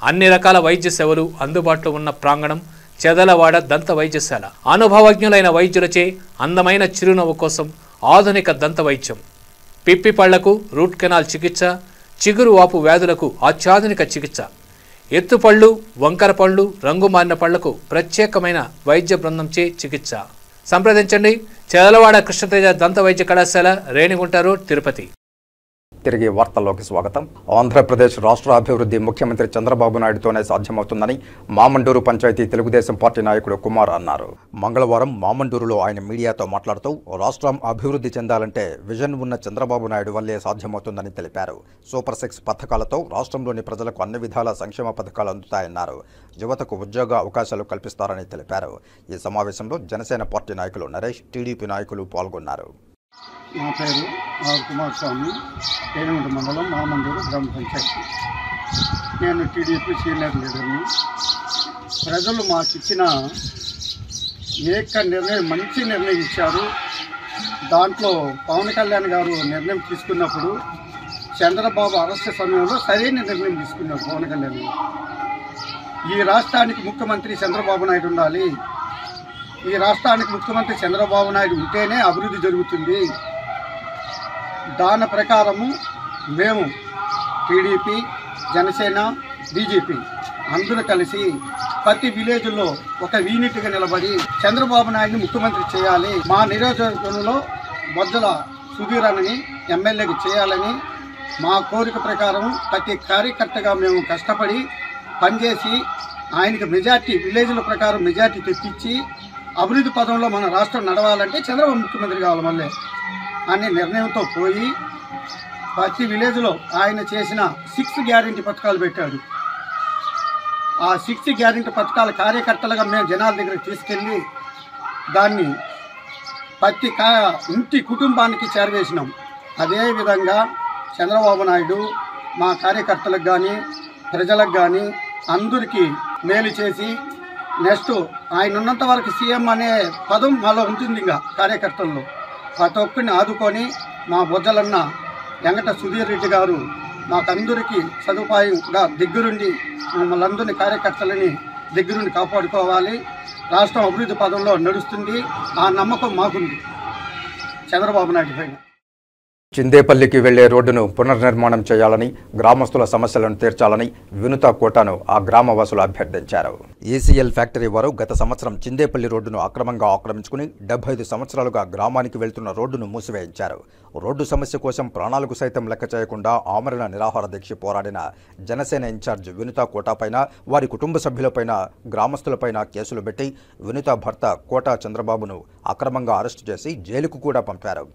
అన్ని రకాల వైద్య సేవలు అందుబాటులో ఉన్న ప్రాంగణం చెదలవాడ దంత వైద్యశాల. అనుభవజ్ఞులైన వైద్యులచే అందమైన చిరునవ్వు కోసం ఆధునిక దంత వైద్యం. పిప్పి పళ్లకు రూట్ కెనాల్ చికిత్స, చిగురు వాపు వ్యాధులకు అత్యాధునిక చికిత్స, ఎత్తుపళ్ళు, వంకర పళ్ళు, రంగు మారిన పళ్లకు ప్రత్యేకమైన వైద్య బృందంచే చికిత్స. సంప్రదించండి చెదలవాడ కృష్ణతేజ దంత వైద్య కళాశాల, రేణిగుంట రోడ్, తిరుపతి. తిరిగి వార్తల్లోకి స్వాగతం. ఆంధ్రప్రదేశ్ రాష్ట్ర అభివృద్ధి ముఖ్యమంత్రి చంద్రబాబు నాయుడుతోనే సాధ్యమవుతుందని మామండూరు పంచాయతీ తెలుగుదేశం పార్టీ నాయకుడు కుమార్ అన్నారు. మంగళవారం మామండూరులో ఆయన మీడియాతో మాట్లాడుతూ రాష్ట్రం అభివృద్ధి చెందాలంటే విజన్ ఉన్న చంద్రబాబు నాయుడు వల్లే సాధ్యమవుతుందని తెలిపారు. సూపర్ 6 పథకాలతో రాష్ట్రంలోని ప్రజలకు అన్ని విధాల సంక్షేమ పథకాలు అందుతాయన్నారు. యువతకు ఉద్యోగ అవకాశాలు కల్పిస్తారని తెలిపారు. ఈ సమావేశంలో జనసేన పార్టీ నాయకులు నరేష్, టీడీపీ నాయకులు పాల్గొన్నారు. నా పేరు ఆర్ కుమారస్వామి, రేణిగుంట మండలం మామండూరు గ్రామ పంచాయతీ. నేను టీడీపీ సీనియర్ లీడర్ని. ప్రజలు మాకు ఇచ్చిన మంచి నిర్ణయం ఇచ్చారు. దాంట్లో పవన్ కళ్యాణ్ గారు నిర్ణయం తీసుకున్నప్పుడు చంద్రబాబు అరెస్ట్ సమయంలో సరైన నిర్ణయం తీసుకున్నారు పవన్ కళ్యాణ్ గారు. ఈ రాష్ట్రానికి ముఖ్యమంత్రి చంద్రబాబు నాయుడు ఉండాలి, ఈ రాష్ట్రానికి ముఖ్యమంత్రి చంద్రబాబు నాయుడు ఉంటేనే అభివృద్ధి జరుగుతుంది. దాని ప్రకారము మేము టీడీపీ, జనసేన, బీజేపీ అందరూ కలిసి ప్రతి విలేజ్లో ఒక యూనిట్గా నిలబడి చంద్రబాబు నాయుడిని ముఖ్యమంత్రి చేయాలి, మా నియోజకవర్గంలో బొజ్జల సుధీర్ అన్నని ఎమ్మెల్యేకి చేయాలని మా కోరిక ప్రకారం ప్రతి కార్యకర్తగా మేము కష్టపడి పనిచేసి ఆయనకి మెజార్టీ విలేజ్ల ప్రకారం మెజార్టీ తెప్పించి అభివృద్ధి పదంలో మన రాష్ట్రం నడవాలంటే చంద్రబాబు ముఖ్యమంత్రి కావాలి మళ్ళీ అనే నిర్ణయంతో పోయి ప్రతి విలేజ్లో ఆయన చేసిన 6 గ్యారెంటీ పథకాలు పెట్టాడు. ఆ 6 గ్యారెంటీ పథకాల కార్యకర్తలుగా మేము జనాల దగ్గరికి తీసుకెళ్ళి దాన్ని ప్రతి ఇంటి కుటుంబానికి చేరవేసినాం. అదేవిధంగా చంద్రబాబు నాయుడు మా కార్యకర్తలకు కానీ ప్రజలకు కానీ అందరికీ మేలు చేసి నెక్స్ట్ ఆయన ఉన్నంత వరకు సీఎం అనే పదం మాలో ఉంటుంది. ఇంకా కార్యకర్తల్లో ప్రతి ఒక్కరిని ఆదుకొని మా బొజ్జలన్న వెంకట సుధీర్ రెడ్డి గారు మాకందరికీ సదుపాయంగా దగ్గరుండి మమ్మల్ని అందరినీ కార్యకర్తలని దగ్గరుండి కాపాడుకోవాలి. రాష్ట్రం అభివృద్ధి పదంలో నడుస్తుంది, ఆ నమ్మకం మాకుంది. చంద్రబాబు నాయుడు పైన. చిందేపల్లికి వెళ్లే రోడ్డును పునర్నిర్మాణం చేయాలని, గ్రామస్తుల సమస్యలను తీర్చాలని వినుత కోటను ఆ గ్రామవాసులు అభ్యర్థించారు. ఏసీఎల్ ఫ్యాక్టరీ వారు గత సంవత్సరం చిందేపల్లి రోడ్డును అక్రమంగా ఆక్రమించుకుని 75 సంవత్సరాలుగా గ్రామానికి వెళ్తున్న రోడ్డును మూసివేయించారు. రోడ్డు సమస్య కోసం ప్రాణాలకు సైతం లెక్క చేయకుండా ఆమరణ నిరాహార దీక్ష పోరాడిన జనసేన ఇన్ఛార్జ్ వినుత కోటపైన, వారి కుటుంబ సభ్యులపైన, గ్రామస్తులపైన కేసులు పెట్టి వినుత భర్త కోట చంద్రబాబును అక్రమంగా అరెస్టు చేసి జైలుకు కూడా పంపారు.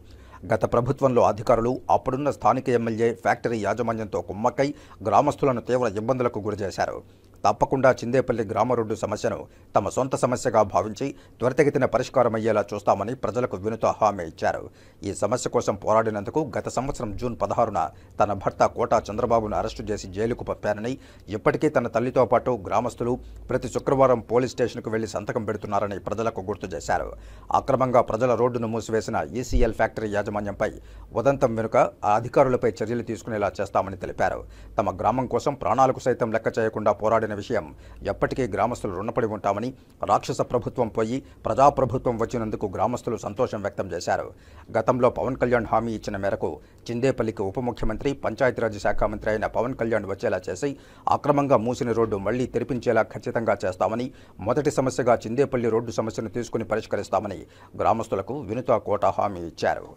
గత ప్రభుత్వంలో అధికారులు అప్పుడున్న స్థానిక ఎమ్మెల్యే ఫ్యాక్టరీ యాజమాన్యంతో కుమ్మక్కై గ్రామస్తులను తీవ్ర ఇబ్బందులకు గురిచేశారు. తప్పకుండా చిందేపల్లి గ్రామ రోడ్డు సమస్యను తమ సొంత సమస్యగా భావించి త్వరితగతిన పరిష్కారమయ్యేలా చూస్తామని ప్రజలకు వినుత హామీ ఇచ్చారు. ఈ సమస్య కోసం పోరాడినందుకు గత సంవత్సరం జూన్ 16న తన భర్త కోట చంద్రబాబును అరెస్టు చేసి జైలుకు పంపారని, ఇప్పటికీ తన తల్లితో పాటు గ్రామస్తులు ప్రతి శుక్రవారం పోలీస్ స్టేషన్కు వెళ్లి సంతకం పెడుతున్నారని ప్రజలకు గుర్తు చేశారు. అక్రమంగా ప్రజల రోడ్డును మూసివేసిన ఈసీఎల్ ఫ్యాక్టరీ యాజమాన్యంపై ఉదంతం వెనుక ఆ అధికారులపై చర్యలు తీసుకునేలా చేస్తామని తెలిపారు. తమ గ్రామం కోసం ప్రాణాలకు సైతం లెక్క చేయకుండా పోరాడిన విషయం ఎప్పటికీ గ్రామస్తులు రుణపడి ఉంటామని, రాక్షస ప్రభుత్వం పోయి ప్రజాప్రభుత్వం వచ్చినందుకు గ్రామస్తులు సంతోషం వ్యక్తం చేశారు. గతంలో పవన్ కళ్యాణ్ హామీ ఇచ్చిన మేరకు చిందేపల్లికి ఉప ముఖ్యమంత్రి, పంచాయతీరాజ్ శాఖ మంత్రి అయిన పవన్ కళ్యాణ్ వచ్చేలా చేసి అక్రమంగా మూసిన రోడ్డు మళ్లీ తెరిపించేలా ఖచ్చితంగా చేస్తామని, మొదటి సమస్యగా చిందేపల్లి రోడ్డు సమస్యను తీసుకుని పరిష్కరిస్తామని గ్రామస్తులకు వినుత కోట హామీ ఇచ్చారు.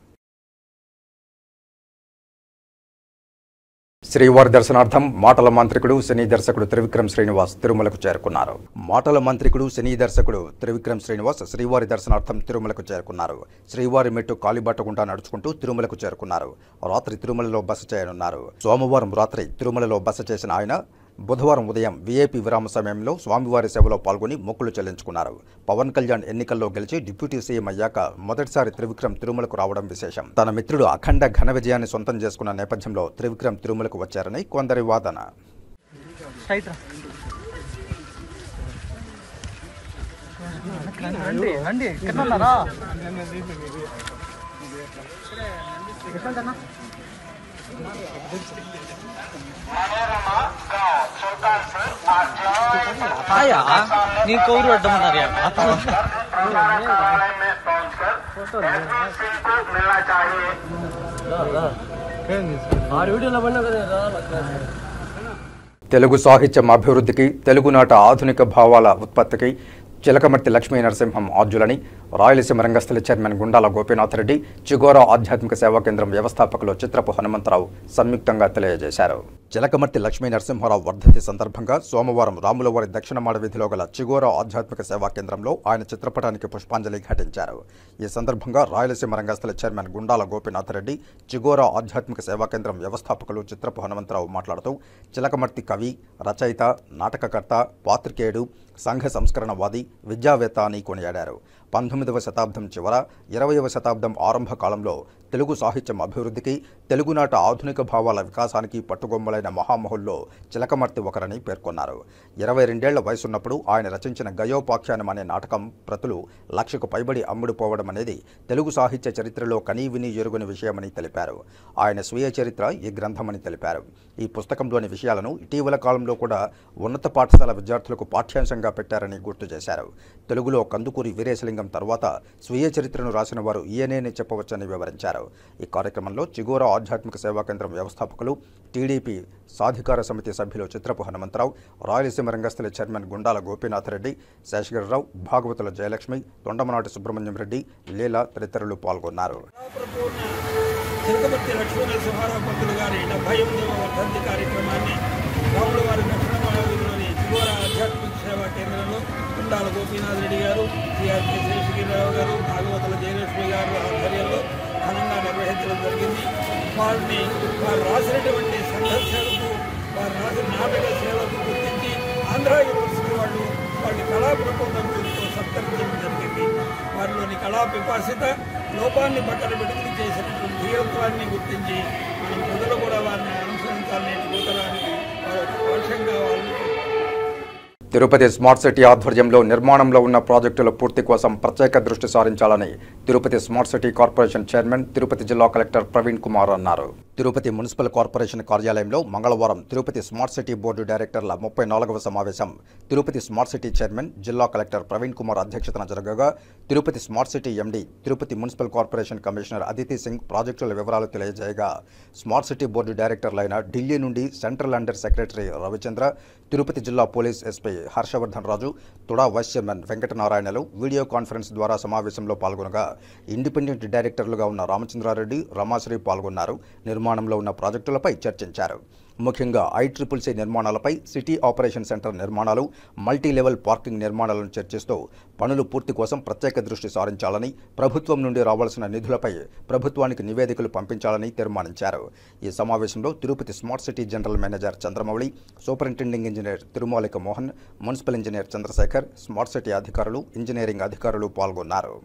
శ్రీవారి దర్శనార్థం మాటల మంత్రికుడు, సినీ దర్శకుడు త్రివిక్రమ్ శ్రీనివాస్ తిరుమలకు చేరుకున్నారు. మాటల మంత్రికుడు, సినీ దర్శకుడు త్రివిక్రమ్ శ్రీనివాస్ శ్రీవారి దర్శనార్థం తిరుమలకు చేరుకున్నారు. శ్రీవారి మెట్టు కాలిబాటగుండా నడుచుకుంటూ తిరుమలకు చేరుకున్నారు. రాత్రి తిరుమలలో బస చేయనున్నారు. సోమవారం రాత్రి తిరుమలలో బస చేసిన ఆయన బుధవారం ఉదయం వీఐపీ విరామ సమయంలో స్వామివారి సేవలో పాల్గొని మొక్కులు చెల్లించుకున్నారు. పవన్ కళ్యాణ్ ఎన్నికల్లో గెలిచి డిప్యూటీ సీఎం అయ్యాక మొదటిసారి త్రివిక్రమ్ తిరుమలకు రావడం విశేషం. తన మిత్రుడు అఖండ ఘన విజయాన్ని సొంతం చేసుకున్న నేపథ్యంలో త్రివిక్రమ్ తిరుమలకు వచ్చారని కొందరి వాదన. నీ కౌరు అడ్డమన్నారు తెలుగు సాహిత్యం అభివృద్ధికి, తెలుగునాట ఆధునిక భావాల ఉత్పత్తికి చిలకమర్తి లక్ష్మీ నరసింహం ఆద్యులని రాయలసీమ రంగస్థలి చైర్మన్ గుండాల గోపీనాథ్ రెడ్డి, చిగోరా ఆధ్యాత్మిక సేవా కేంద్రం వ్యవస్థాపకులు చిత్రపు హనుమంతరావు సంయుక్తంగా తెలియజేశారు. చిలకమర్తి లక్ష్మీ నరసింహారావు వర్ధంతి సందర్భంగా సోమవారం రాములవారి దక్షిణ మాడ వీధిలో గల చిగోరా ఆధ్యాత్మిక సేవా కేంద్రంలో ఆయన చిత్రపటానికి పుష్పాంజలి ఘటించారు. ఈ సందర్భంగా రాయలసీమ రంగస్థలి చైర్మన్ గుండాల గోపీనాథ్ రెడ్డి, చిగోరా ఆధ్యాత్మిక సేవా కేంద్రం వ్యవస్థాపకులు చిత్రపు హనుమంతరావు మాట్లాడుతూ చిలకమర్తి కవి, రచయిత, నాటకకర్త, పాత్రికేయుడు, సంఘ సంస్కరణవాది, విద్యావేత్త అని కొనియాడారు. 19వ శతాబ్దం చివర 20వ శతాబ్దం ఆరంభ కాలంలో తెలుగు సాహిత్యం అభివృద్ధికి, తెలుగునాట ఆధునిక భావాల వికాసానికి పట్టుగొమ్మలైన మహామహుల్లో చిలకమర్తి ఒకరని పేర్కొన్నారు. 22 వయసున్నప్పుడు ఆయన రచించిన గయోపాఖ్యానం అనే నాటకం ప్రతులు 1,00,000కు పైబడి అమ్ముడుపోవడం అనేది తెలుగు సాహిత్య చరిత్రలో కనీవిని ఎరుగని విషయమని తెలిపారు. ఆయన స్వీయ చరిత్ర ఈ గ్రంథమని తెలిపారు. ఈ పుస్తకంలోని విషయాలను ఇటీవల కాలంలో కూడా ఉన్నత పాఠశాల విద్యార్థులకు పాఠ్యాంశంగా పెట్టారని గుర్తు చేశారు. తెలుగులో కందుకూరి వీరేశలింగం తర్వాత స్వీయ చరిత్రను రాసిన వారు ఈయనేని చెప్పవచ్చని వివరించారు. ఈ కార్యక్రమంలో చిగోరా ఆధ్యాత్మిక సేవా కేంద్రం వ్యవస్థాపకులు, టీడీపీ సాధికార సమితి సభ్యులు చిత్రపు హనుమంతరావు, రాయలసీమ రంగస్థలి చైర్మన్ గుండాల గోపీనాథ్ రెడ్డి, శేషగిరిరావు, భాగవతుల జయలక్ష్మి, తొండమనాటి సుబ్రహ్మణ్యం రెడ్డి, లీలా తదితరులు పాల్గొన్నారు. చిలకమర్తి లక్ష్మీ నరసింహారావు పంతులు గారి 78వ వర్ధంతి కార్యక్రమాన్ని రాములవారి దక్షిణ మాడ వీధిలోని చిగోరా ఆధ్యాత్మిక సేవా కేంద్రంలో గుండాల గోపీనాథ్ రెడ్డి గారు, సిఆర్కే శేషగిరిరావు గారు, భాగవతుల జయలక్ష్మి గారు ఆధ్వర్యంలో ఘనంగా నిర్వహించడం జరిగింది. వారిని వారు రాసినటువంటి సంఘర్షణకు, వారు రాసిన నాటక సేవకు గుర్తించి ఆంధ్ర యూనివర్సిటీ వాళ్ళని కళా ప్రపోజల్తో సత్కరించడం జరిగింది. వారిలోని కళా పిపాసిత, లోపాన్ని పక్కన పెట్టుకుని చేసినటువంటి ధీరత్వాన్ని గుర్తించి మనం ప్రజలు కూడా వారిని అనుసరించాలని కోరడానికి అవశ్యంగా వాళ్ళు. తిరుపతి స్మార్ట్ సిటీ ఆధ్వర్యంలో నిర్మాణంలో ఉన్న ప్రాజెక్టుల పూర్తి కోసం ప్రత్యేక దృష్టి సారించాలని Tirupati smart city corporation chairman, Tirupati జిల్లా కలెక్టర్ ప్రవీణ్ కుమార్ అన్నారు. తిరుపతి మున్సిపల్ కార్పొరేషన్ కార్యాలయంలో మంగళవారం తిరుపతి స్మార్ట్ సిటీ బోర్డు డైరెక్టర్ల 34వ సమావేశం తిరుపతి స్మార్ట్ సిటీ చైర్మన్ జిల్లా కలెక్టర్ ప్రవీణ్ కుమార్ అధ్యక్షతన జరగగా Tirupati smart city MD Tirupati municipal corporation commissioner Aditi Singh ప్రాజెక్టుల వివరాలు తెలియజేయగా స్మార్ట్ సిటీ బోర్డు డైరెక్టర్లైన ఢిల్లీ నుండి central under secretary Ravichandra, Tirupati జిల్లా police SP Harshavardhan Raju, TUDA vice chairman వెంకటనారాయణలు వీడియో కాన్ఫరెన్స్ ద్వారా సమావేశంలో పాల్గొనగా ఇండిపెండెంట్ డైరెక్టర్లుగా ఉన్న రామచంద్రారెడ్డి, రమాశ్రీ పాల్గొన్నారు. నిర్మాణంలో ఉన్న ప్రాజెక్టులపై చర్చించారు. ముఖ్యంగా ICCC నిర్మాణాలపై, సిటీ ఆపరేషన్ సెంటర్ నిర్మాణాలు, మల్టీ లెవెల్ పార్కింగ్ నిర్మాణాలను చర్చిస్తూ పనులు పూర్తి కోసం ప్రత్యేక దృష్టి సారించాలని, ప్రభుత్వం నుండి రావాల్సిన నిధులపై ప్రభుత్వానికి నివేదికలు పంపించాలని తీర్మానించారు. ఈ సమావేశంలో Tirupati smart city general manager Chandramouli, superintending engineer Tirumalika Mohan, municipal engineer Chandrasekhar, smart city అధికారులు, ఇంజనీరింగ్ అధికారులు పాల్గొన్నారు.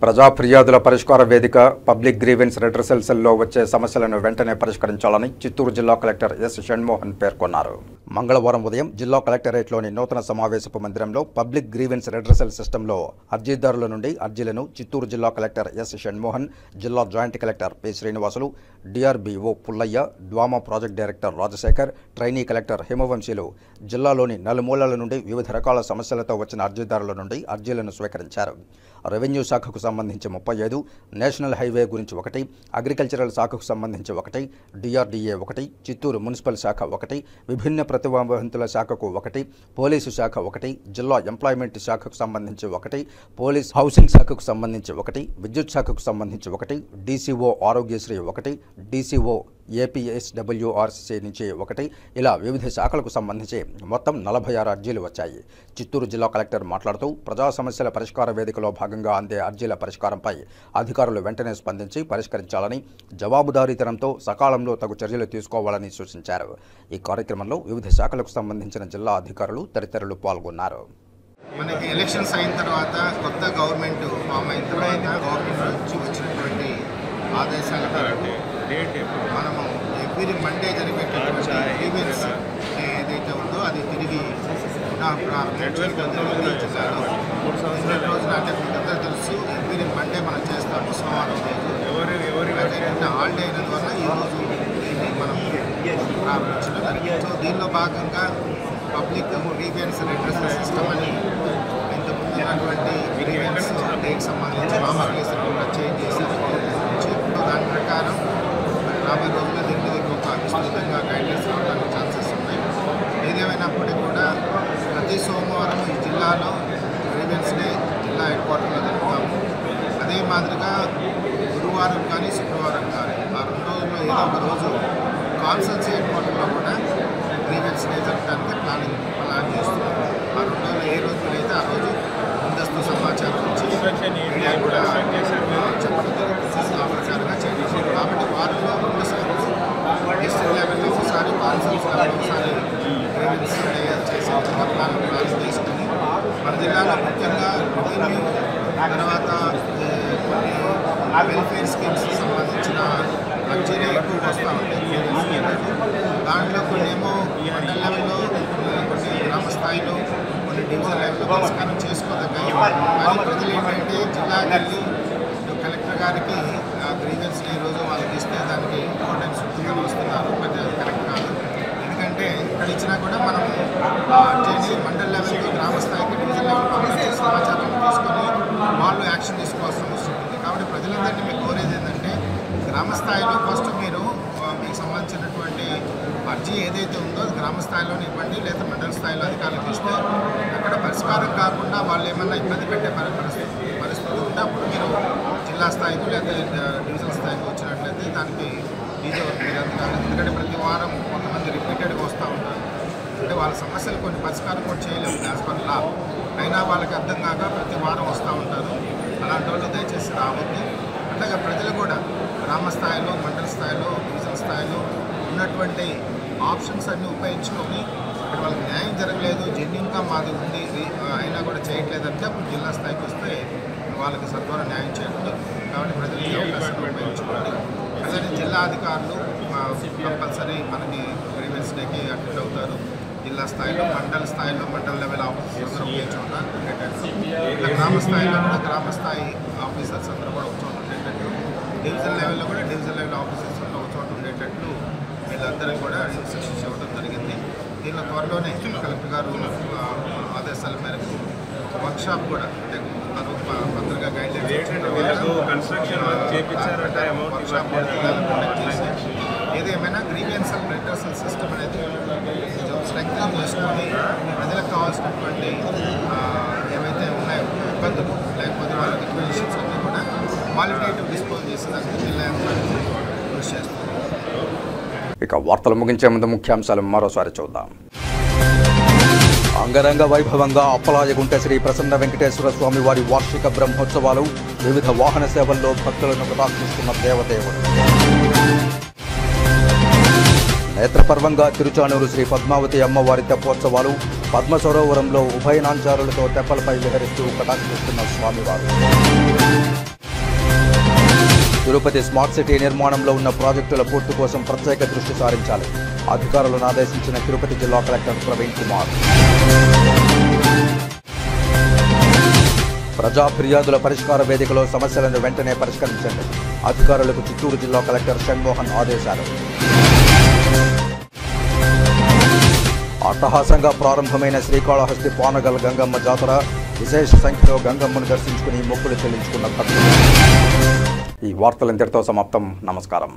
ప్రజా ఫిర్యాదుల పరిష్కార వేదిక పబ్లిక్ గ్రీవెన్స్ రెడ్రెసల్ సెల్లో వచ్చే సమస్యలను వెంటనే పరిష్కరించాలని చిత్తూరు జిల్లా కలెక్టర్ ఎస్ షణ్మోహన్ పేర్కొన్నారు. మంగళవారం ఉదయం జిల్లా కలెక్టరేట్లోని నూతన సమావేశపు మందిరంలో పబ్లిక్ గ్రీవెన్స్ రెడ్రెసల్ సిస్టంలో అర్జీదారుల నుండి అర్జీలను చిత్తూరు జిల్లా కలెక్టర్ ఎస్ షణ్మోహన్, జిల్లా joint collector P Srinivasulu, DRBO Pullaiah, DWAMA project director Rajasekhar, trainee collector హిమవంశీలు జిల్లాలోని నలుమూలల నుండి వివిధ రకాల సమస్యలతో వచ్చిన అర్జీదారుల నుండి అర్జీలను స్వీకరించారు. రెవెన్యూ శాఖకు సంబంధించి 35, నేషనల్ హైవే గురించి 1, అగ్రికల్చరల్ శాఖకు సంబంధించి 1, డిఆర్డీఏ 1, చిత్తూరు మున్సిపల్ శాఖ 1, విభిన్న ప్రతిభావంతుల శాఖకు 1, పోలీసు శాఖ 1, జిల్లా ఎంప్లాయ్మెంట్ శాఖకు సంబంధించి 1, పోలీస్ హౌసింగ్ శాఖకు సంబంధించి 1, విద్యుత్ శాఖకు సంబంధించి 1, డీసీఓ ఆరోగ్యశ్రీ 1, డీసీఓ ఏపీఎస్డబ్ల్యూఆర్సీ నుంచి 1, ఇలా వివిధ శాఖలకు సంబంధించి మొత్తం 46 అర్జీలు వచ్చాయి. చిత్తూరు జిల్లా కలెక్టర్ మాట్లాడుతూ ప్రజా సమస్యల పరిష్కార వేదికలో భాగంగా అందే అర్జీల పరిష్కారంపై అధికారులు వెంటనే స్పందించి పరిష్కరించాలని, జవాబుదారీతనంతో సకాలంలో తగు చర్యలు తీసుకోవాలని సూచించారు. ఈ కార్యక్రమంలో వివిధ శాఖలకు సంబంధించిన జిల్లా అధికారులు తదితరులు పాల్గొన్నారు. మనకి ఎలక్షన్స్ అయిన తర్వాత కొత్త గవర్నమెంట్ ఫామ్ అయిన తర్వాత గవర్నమెంట్ నుంచి వచ్చినటువంటి ఆదేశాల మేరకు మనము ఎవ్రీ మండే జరిగేటటువంటి ఈవెంట్స్ ఏదైతే ఉందో అది తిరిగి జిల్లాలో నిన్నటి రోజున అంటే మీకంతా తెలుసు ఎవ్రీ మండే మనం చేస్తాము. సోమవారం రోజు నిన్న హాలిడే అయినందువల్ల ఈరోజు దీన్ని మనం ప్రారంభించడం జరిగింది. సో దీనిలో భాగంగా పబ్లిక్ గ్రీవెన్స్ రెడ్రెసల్ సిస్టమ్ అని ఇంతకుముందు ఉన్నటువంటి గ్రీవెన్స్ డేకి సంబంధించి నామకలేషన్ కూడా చేంజ్ చేశారు. దాని ప్రకారం రాబోయే రోజుల్లో దీని మీద ఒక విస్తృతంగా గైడ్లైన్స్ రావడానికి ఛాన్సెస్ ఉన్నాయి. ఏదేమైనప్పటికీ కూడా ప్రతి సోమవారం ఈ జిల్లాలో గ్రీవెన్స్ డే జిల్లా హెడ్ క్వార్టర్లో జరుపుతాము. అదే మాదిరిగా గురువారం కానీ శుక్రవారం కానీ ఆ 2 రోజుల్లో ఏదో ఒక రోజు కాన్సల్సీ హెడ్ క్వార్టర్లో కూడా గ్రీవెన్స్ డే జరగడానికి ప్లాన్ చేస్తున్నాము. ఆ 2 రోజుల్లో ఏ రోజు అయితే ఆ రోజు ముందస్తు సమాచారం వచ్చి కూడా చెప్పడం జరుగుతుంది. ఆ ప్రకారంగా చేయాలి. కాబట్టి వారంలో 2 సార్లు డిస్ట్రిక్ట్ లెవెల్లో ఒకసారి, కాన్సల్స్ లెవెల్లో ఒకసారి గ్రీవెన్స్ డే చేసే ప్లాన్ తీసుకుని మన జిల్లాలో ముఖ్యంగా రెవెన్యూ తర్వాత కొన్ని వెల్ఫేర్ స్కీమ్స్ సంబంధించిన అర్జీలు ఎక్కువ వస్తూ ఉంటాయి. దాంట్లో కొన్నేమో మండల లెవెల్లో, కొన్ని గ్రామ స్థాయిలో, కొన్ని డివిజన్ లెవెల్లో పరిష్కారం చేసుకోదగ్గాయి. కానీ ప్రజలు ఏంటంటే జిల్లాకి వెళ్ళి కలెక్టర్ గారికి గ్రీవెన్స్ డే రోజు వాళ్ళకి ఇస్తే దానికి ఇంపార్టెన్స్ ఉంటుందని వస్తున్నారు. బట్ అది కరెక్ట్ కాదు. ఎందుకంటే ఇక్కడ ఇచ్చినా కూడా మనం అర్జీని మండల లెవెల్లో, గ్రామ స్థాయికి, డివిజన్ లెవెల్ పంపించే సమాచారం తీసుకొని వాళ్ళు యాక్షన్ తీసుకోవాల్సిన అవసరం ఉంది. కాబట్టి ప్రజలందరినీ మీకు కోరేది ఏంటంటే గ్రామ స్థాయిలో ఫస్ట్ మీరు మీకు సంబంధించినటువంటి అర్జీ ఏదైతే ఉందో అది గ్రామ స్థాయిలోనే ఇవ్వండి, లేదా మండల స్థాయిలో అధికారులకు ఇస్తే అక్కడ పరిష్కారం కాకుండా వాళ్ళు ఏమన్నా ఇబ్బంది పెట్టే పరిస్థితి ఉంటే అప్పుడు మీరు జిల్లా స్థాయికి లేదా డివిజన్ స్థాయికి వచ్చినట్లయితే దానికి ఈజీ అవుతుంది. అందుకని ఎందుకంటే ప్రతి వారం కొంతమంది రిపీటెడ్గా వస్తూ ఉంటారు. అంటే వాళ్ళ సమస్యలు కొన్ని పరిష్కారం కూడా చేయలేము యాజ్ పర్ లా. అయినా వాళ్ళకి అర్థం కాక ప్రతి వారం వస్తూ ఉంటారు. అలాంటి వాళ్ళు దయచేసి రావద్దు. అట్లాగే ప్రజలు కూడా గ్రామ స్థాయిలో, మండల స్థాయిలో, డివిజన్ స్థాయిలో ఉన్నటువంటి ఆప్షన్స్ అన్నీ ఉపయోగించుకొని ఇక్కడ వాళ్ళకి న్యాయం జరగలేదు, జెన్యున్గా మాది ఉంది అయినా కూడా చేయట్లేదంటే అప్పుడు జిల్లా స్థాయికి వస్తే వాళ్ళకి సత్వరం న్యాయం చేయడం. కాబట్టి ప్రజలు ఈ అవకాశాన్ని ఉపయోగించుకోండి. అలాగే జిల్లా అధికారులు కంపల్సరీ మనకి గ్రీవెన్స్ డేకి అటెండ్ అవుతారు. జిల్లా స్థాయిలో, మండల స్థాయిలో, మండల లెవెల్ ఆఫీసర్స్ అందరూ ఒకే చోట ఉండేటట్టు, గ్రామ స్థాయిలో కూడా గ్రామ స్థాయి ఆఫీసర్స్ అందరూ కూడా ఒక చోట ఉండేటట్టు డివిజన్ లెవెల్లో కూడా డివిజన్ లెవెల్ ఆఫీసర్స్ ఒక చోట ఉండేటట్లు వీళ్ళందరూ కూడా ఇన్స్ట్రక్షన్స్ ఇవ్వడం జరిగింది. దీనిలో త్వరలోనే కలెక్టర్ గారు ఆదేశాల మేరకు వర్క్షాప్ కూడా అంటే భద్రంగా గైడ్లైన్స్ ఏదేమైనా గ్రీవియన్సల్ రిటర్సల్ సిస్టమ్ అనేది కొంచెం స్ట్రెంగ్తన్ చేసుకొని ప్రజలకు కావాల్సినటువంటి ఏవైతే ఉన్నాయో ఇబ్బందులు లేకపోతే వాళ్ళ రిక్వెజిషన్స్ అన్నీ కూడా క్వాలిటేటివ్ డిస్పోజ్ చేసేదానికి జిల్లా కృషి చేస్తుంది. ఇక వార్తలు ముగించే ముందు ముఖ్యాంశాలు మరోసారి చూద్దాం. అంగరంగ వైభవంగా అప్పలాయగుంట శ్రీ ప్రసన్న వెంకటేశ్వర స్వామి వారి వార్షిక బ్రహ్మోత్సవాలు, వివిధ వాహన సేవల్లో భక్తులను కటాక్షిస్తున్న దేవదేవుడు. నేత్రపర్వంగా తిరుచానూరు శ్రీ పద్మావతి అమ్మవారి తెప్పోత్సవాలు, పద్మ సరోవరంలో ఉభయనాంచారులతో తెప్పలపై విహరిస్తూ కటాక్షిస్తున్న స్వామివారు. తిరుపతి స్మార్ట్ సిటీ నిర్మాణంలో ఉన్న ప్రాజెక్టుల పూర్తి కోసం ప్రత్యేక దృష్టి సారించాలి, అధికారులను ఆదేశించిన తిరుపతి జిల్లా కలెక్టర్ ప్రవీణ్ కుమార్. ప్రజా ఫిర్యాదుల పరిష్కార వేదికలో సమస్యలను వెంటనే పరిష్కరించండి, అధికారులకు చిత్తూరు జిల్లా కలెక్టర్ షణ్మోహన్ ఆదేశాలు. అట్టహాసంగా ప్రారంభమైన శ్రీకాళహస్తి పానగల్ గంగమ్మ జాతర, విశేష సంఖ్యలో గంగమ్మను దర్శించుకుని మొక్కులు చెల్లించుకున్న భక్తులు. ఈ వార్తలు ఇంతటితో సమాప్తం. నమస్కారం.